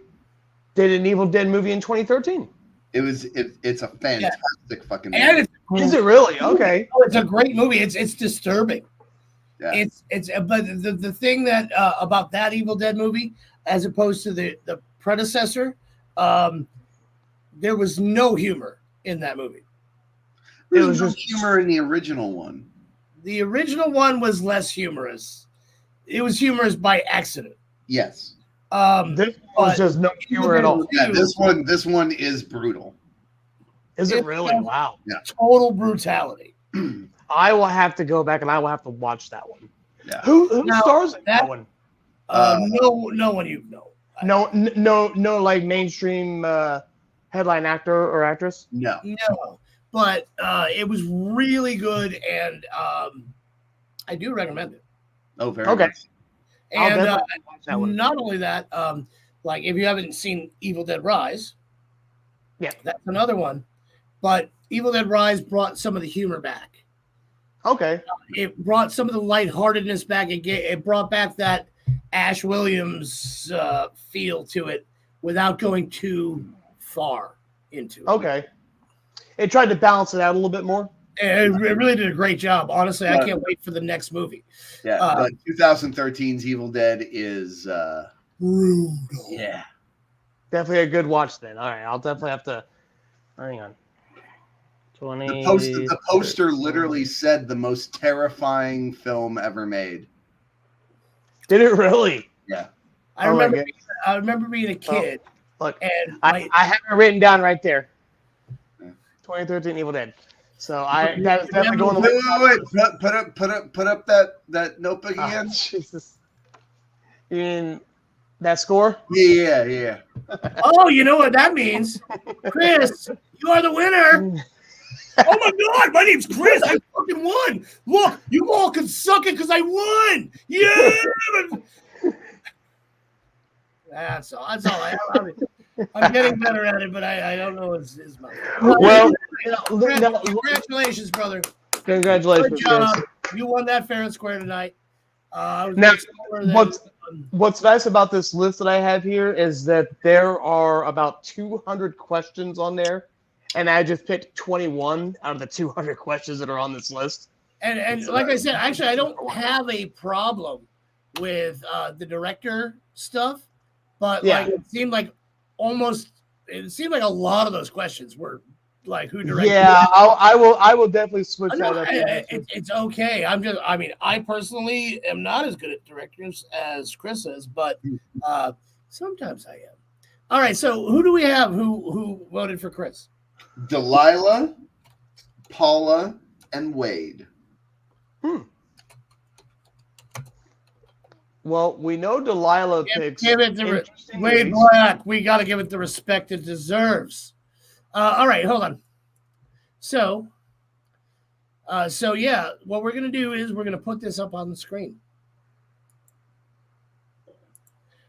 did an Evil Dead movie in 2013. It's a fantastic fucking movie. And Is it really? Okay. It's a great movie. It's disturbing. Yeah. But the thing that about that Evil Dead movie, as opposed to the predecessor, there was no humor in that movie. There was just humor in the original one. The original one was less humorous. It was humorous by accident. Yes. This was just no humor at all. Yeah, this one is brutal. Is it really? Wow. Yeah. Total brutality. I will have to go back and I will have to watch that one. Yeah. Who stars in that one? No one you know. No, like mainstream headline actor or actress. No. But it was really good, and I do recommend it. Oh, very okay. much. And watch that one. Not only that, like if you haven't seen Evil Dead Rise, yeah, that's another one. But Evil Dead Rise brought some of the humor back. Okay. It brought some of the lightheartedness back. It brought back that Ash Williams feel to it without going too far into it. Okay. It tried to balance it out a little bit more. It really did a great job. Honestly, I can't wait for the next movie. Yeah, but 2013's Evil Dead is brutal. Yeah. Definitely a good watch then. All right, I'll definitely have to. Hang on. 20. The poster literally said the most terrifying film ever made. Did it really? Yeah. I remember being a kid. Look, and I have it written down right there. 2013 Evil Dead. So that is definitely going to wait. Put up that notebook again. Oh, Jesus. You mean that score? Yeah. Oh, you know what that means, Chris? You are the winner. Oh my God, my name's Chris. I fucking won. Look, you all can suck it because I won. Yeah. That's all. I'm getting better at it, but I don't know his mouth. Well, congratulations, brother. Congratulations. Good job. You won that fair and square tonight. Now, what's nice about this list that I have here is that there are about 200 questions on there, and I just picked 21 out of the 200 questions that are on this list. And like I said, actually, I don't have a problem with the director stuff, but like it seemed like a lot of those questions were like who directed. Yeah, I will definitely switch that up. It's okay. I personally am not as good at directors as Chris is, but sometimes I am. All right, so who do we have who voted for Chris? Delilah, Paula, and Wade. Well, we know Delilah picks. Give it to interesting Wade movies. Black. We got to give it the respect it deserves. All right, hold on. So yeah, what we're gonna do is we're gonna put this up on the screen,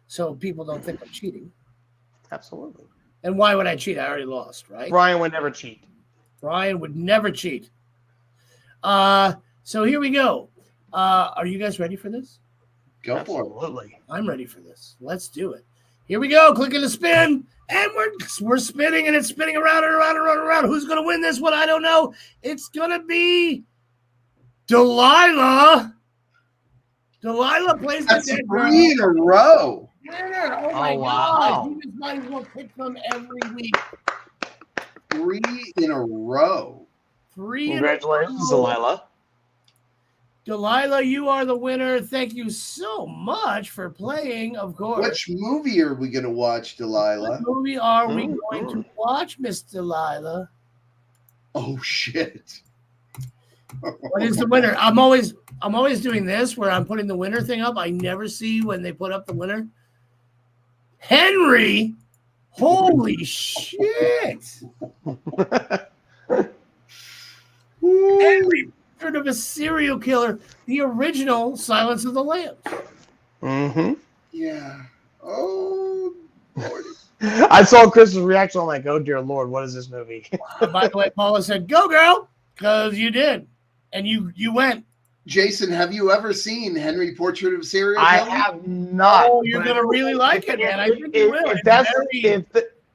so people don't think I'm cheating. Absolutely. And why would I cheat? I already lost, right? Brian would never cheat. Brian would never cheat. So here we go. Are you guys ready for this? Go for it. Absolutely. I'm ready for this. Let's do it. Here we go. Clicking the spin, and we're spinning, and it's spinning around and around and around and around. Who's gonna win this one? I don't know. It's gonna be Delilah. Delilah plays the That's dead girl. 3 in a row. Winner. Oh my wow. God. You just might as well pick them every week. 3 in a row. 3 Congratulations, in a row. Delilah. Delilah, you are the winner. Thank you so much for playing, of course. Which movie are we going to watch, Delilah? What movie are we going to watch, Miss Delilah? Oh, shit. What is the winner? I'm always doing this where I'm putting the winner thing up. I never see when they put up the winner. Henry, holy shit! Henry, portrait of a serial killer, the original Silence of the Lambs. Mm-hmm. Yeah. Oh, Lord. I saw Chris's reaction. I'm like, oh dear Lord, what is this movie? By the way, Paula said, "Go, girl," because you did, and you went. Jason, have you ever seen Henry Portrait of a Serial I Killer? have not. Oh, you're gonna really like it, man. I think you will.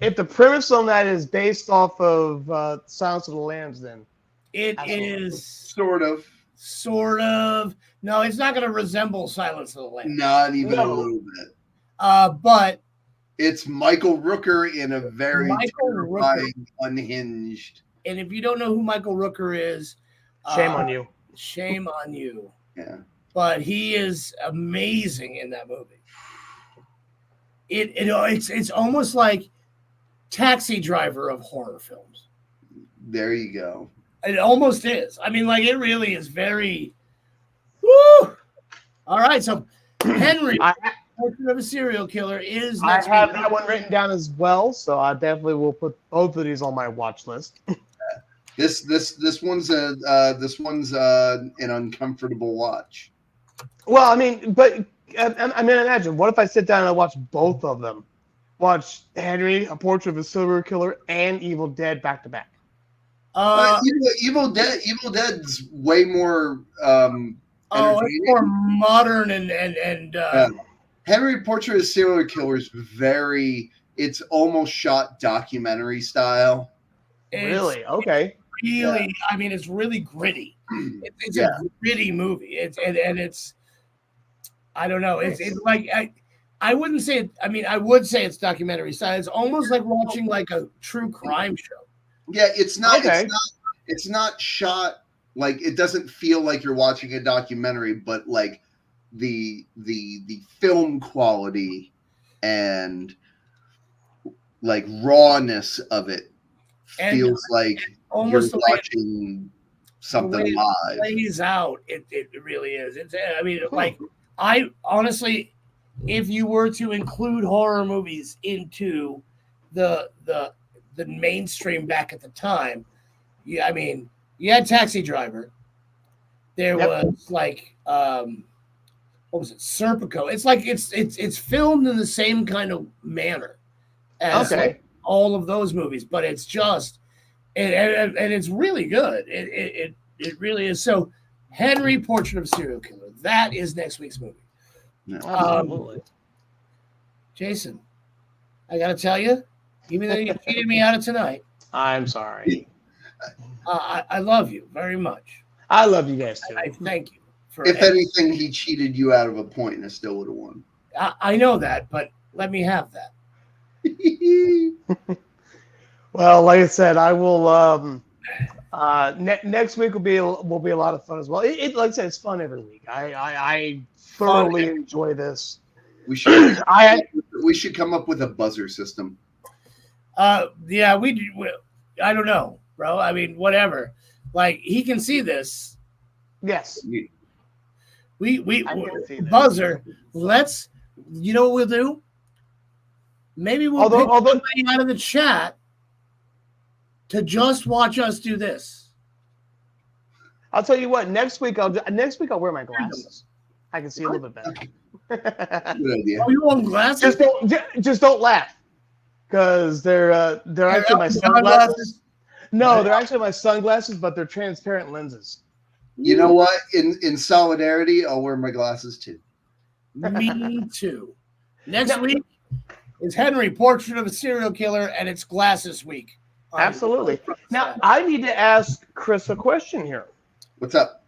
If the premise on that is based off of Silence of the Lambs, then It Absolutely. is Sort of. No, it's not going to resemble Silence of the Lambs. Not even No. a little bit. But It's Michael Rooker in a very Michael terrifying, unhinged. and if you don't know who Michael Rooker is, shame on you. Shame on you. Yeah. But he is amazing in that movie. It's almost like Taxi Driver of horror films. There you go. It almost is. I mean, like it really is very. Woo! All right, so Henry, Portrait of a Serial Killer is. I Next have week. that one written down as well, so I definitely will put both of these on my watch list. This one's an uncomfortable watch. Well, I mean, but I mean, imagine what if I sit down and I watch both of them, watch Henry, A Portrait of a Serial Killer, and Evil Dead back to back. Evil Dead's way more. It's more modern and Henry Portrait of a Serial Killer is very. It's almost shot documentary style. Really? Okay. Really, I mean, it's really gritty. It's a gritty movie. It's. I don't know. It's like I wouldn't say it. I mean, I would say it's documentary style. It's almost like watching like a true crime show. Yeah, it's not. Okay. It's not shot like it doesn't feel like you're watching a documentary, but like the film quality and like rawness of it feels like almost you're watching something live. Plays out. It really is. It's. I mean, like I honestly, if you were to include horror movies into the mainstream back at the time, I mean, you had Taxi Driver. There was like what was it, Serpico? It's like it's filmed in the same kind of manner as like all of those movies, but it's just and it's really good. It really is. So Henry, Portrait of a Serial Killer. That is next week's movie. Yeah. Absolutely. Jason, I got to tell you, even though you cheated me out of tonight, I'm sorry. I love you very much. I love you guys too. I thank you. If anything, he cheated you out of a point and I still would have won. I know that, but let me have that. Well, like I said, I will. Next week will be a lot of fun as well. Like I said, it's fun every week. I thoroughly enjoy this. We should come up with a buzzer system. Yeah, we do. I don't know, bro. I mean, whatever. Like he can see this. Yes. I can see that. buzzer. Let's. You know what we'll do? Maybe we'll pick somebody out of the chat to just watch us do this. I'll tell you what. Next week I'll wear my glasses. I can see a little bit better. Good idea. Oh, you want glasses? Just don't laugh, because they're actually my sunglasses. No, they're actually my sunglasses, but they're transparent lenses. You know what? In solidarity, I'll wear my glasses too. Me too. Next week is Henry, Portrait of a Serial Killer, and it's Glasses Week. Absolutely. Now, I need to ask Chris a question here. What's up?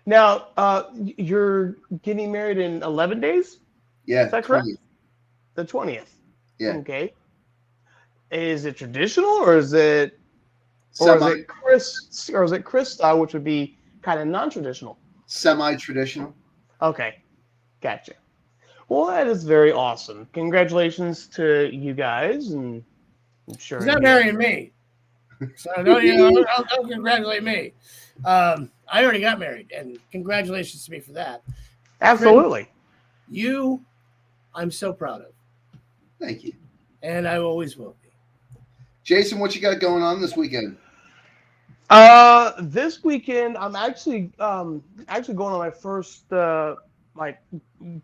Now, you're getting married in 11 days? Yeah. Is that correct? 20th. The 20th. Yeah. Okay. Is it traditional, or is it Chris style, which would be kind of non-traditional? Semi-traditional. Okay. Gotcha. Well, that is very awesome. Congratulations to you guys, and I'm sure he's not marrying me, so don't congratulate me. I already got married, and congratulations to me for that. Absolutely. I'm so proud of. Thank you. And I always will be. Jason, what you got going on this weekend? This weekend I'm actually going on my first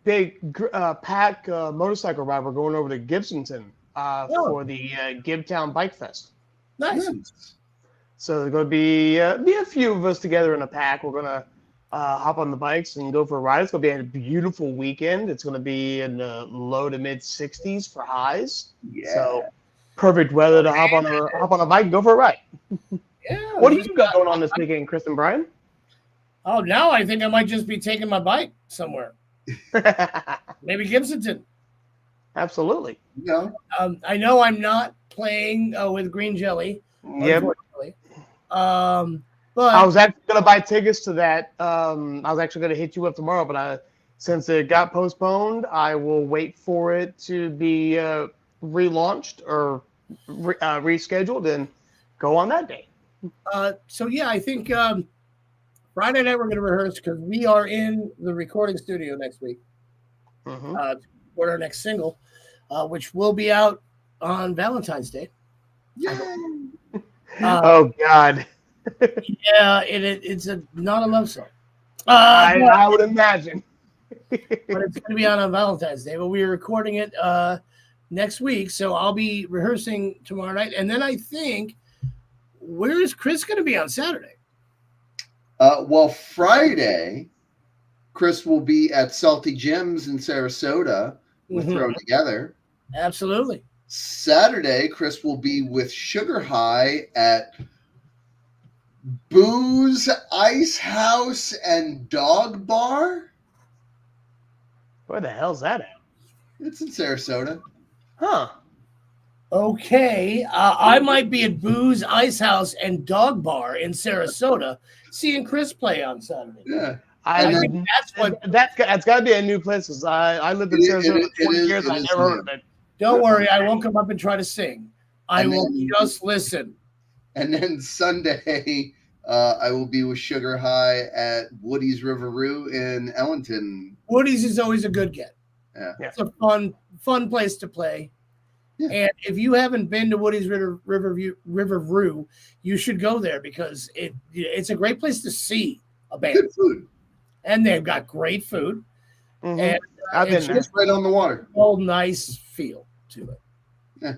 big pack motorcycle ride. We're going over to Gibsonton for the Gibtown Bike Fest. Nice. So there's going to be a few of us together in a pack. We're going to hop on the bikes and go for a ride. It's going to be a beautiful weekend. It's going to be in the low to mid 60s for highs. Yeah. So perfect weather to hop on a bike and go for a ride. Yeah. What do you got going on this weekend, Chris and Brian? Oh, now I think I might just be taking my bike somewhere. Maybe Gibsonton. Absolutely. Yeah. I know I'm not playing with Green Jelly. Yep. Unfortunately. But I was actually going to buy tickets to that. I was actually going to hit you up tomorrow, but since it got postponed, I will wait for it to be relaunched or rescheduled and go on that day. So yeah, I think Friday night we're going to rehearse because we are in the recording studio next week. For our next single, which will be out on Valentine's Day. Yeah. Oh God. Yeah, it's not a love song. I would imagine. But it's going to be out on Valentine's Day. But we're recording it next week, so I'll be rehearsing tomorrow night, and then I think. Where is Chris going to be on Saturday? Well, Friday, Chris will be at Salty Jim's in Sarasota with Thrown Together. Absolutely. Saturday, Chris will be with Sugar High at Booze, Ice House, and Dog Bar. Where the hell's that at? It's in Sarasota. Huh. Okay, I might be at Booze, Ice House, and Dog Bar in Sarasota, seeing Chris play on Saturday. Yeah, I think that's got to be a new place because I lived in Sarasota for 20 years. I never heard of it. Don't worry, I won't come up and try to sing. I will just listen. And then Sunday, I will be with Sugar High at Woody's Riveroo in Ellington. Woody's is always a good get. Yeah. It's a fun place to play. Yeah. And if you haven't been to Woody's Riveroo, you should go there because it's a great place to see a band. Good food. And they've got great food. And it's just right on the water. All nice feel to it. Yeah.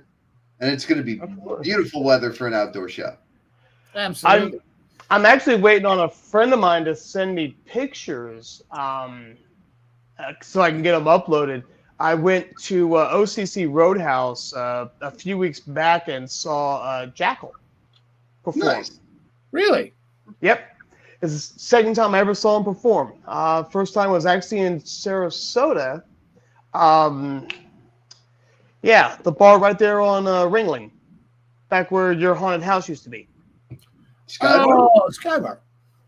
And it's going to be beautiful weather for an outdoor show. Absolutely. I'm actually waiting on a friend of mine to send me pictures so I can get them uploaded. I went to OCC Roadhouse a few weeks back and saw Jackal perform. Nice. Really? Yep. It's the second time I ever saw him perform. First time was actually in Sarasota. Yeah, the bar right there on Ringling, back where your haunted house used to be. Skybar? Oh, Skybar.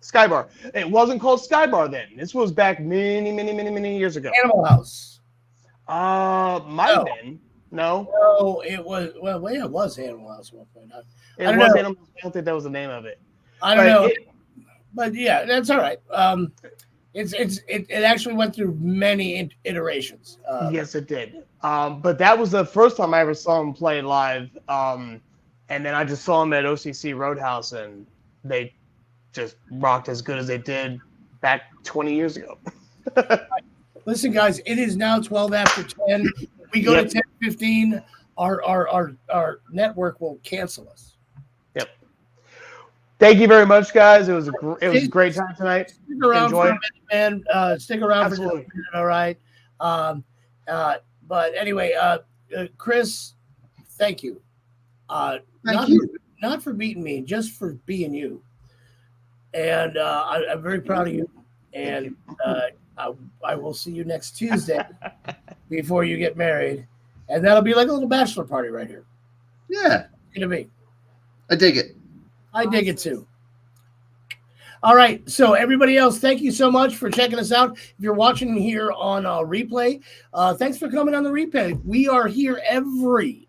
Skybar. It wasn't called Skybar then. This was back many years ago. Animal House. Might have been. No. No, it was. Well, yeah, it was Animal House at one point. It was Animal House. I don't think that was the name of it. I don't know. But yeah, that's all right. It actually went through many iterations. Yes, it did. But that was the first time I ever saw him play live. And then I just saw him at OCC Roadhouse, and they just rocked as good as they did back 20 years ago. Listen, guys, it is now 12 after 10. If we go to 10:15, our network will cancel us. Yep. Thank you very much, guys. It was a great time tonight. Stick around Enjoy for a minute, man. Stick around Absolutely. for just a minute, all right? But anyway, Chris, thank you. Thank you. Not for beating me, just for being you. And I'm very proud of you. And I will see you next Tuesday before you get married. And that'll be like a little bachelor party right here. Yeah. It's going to be. I dig it. I dig it too. All right. So everybody else, thank you so much for checking us out. If you're watching here on replay, thanks for coming on the replay. We are here every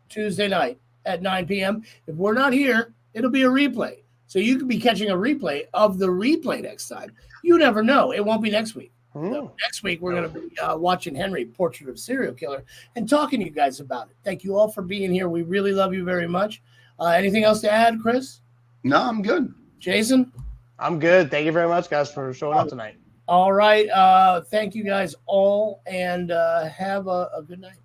Tuesday night at 9 p.m. If we're not here, it'll be a replay. So you could be catching a replay of the replay next time. You never know. It won't be next week. So next week, we're going to be watching Henry, Portrait of a Serial Killer, and talking to you guys about it. Thank you all for being here. We really love you very much. Anything else to add, Chris? No, I'm good. Jason? I'm good. Thank you very much, guys, for showing up tonight. All right. Thank you guys all, and have a good night.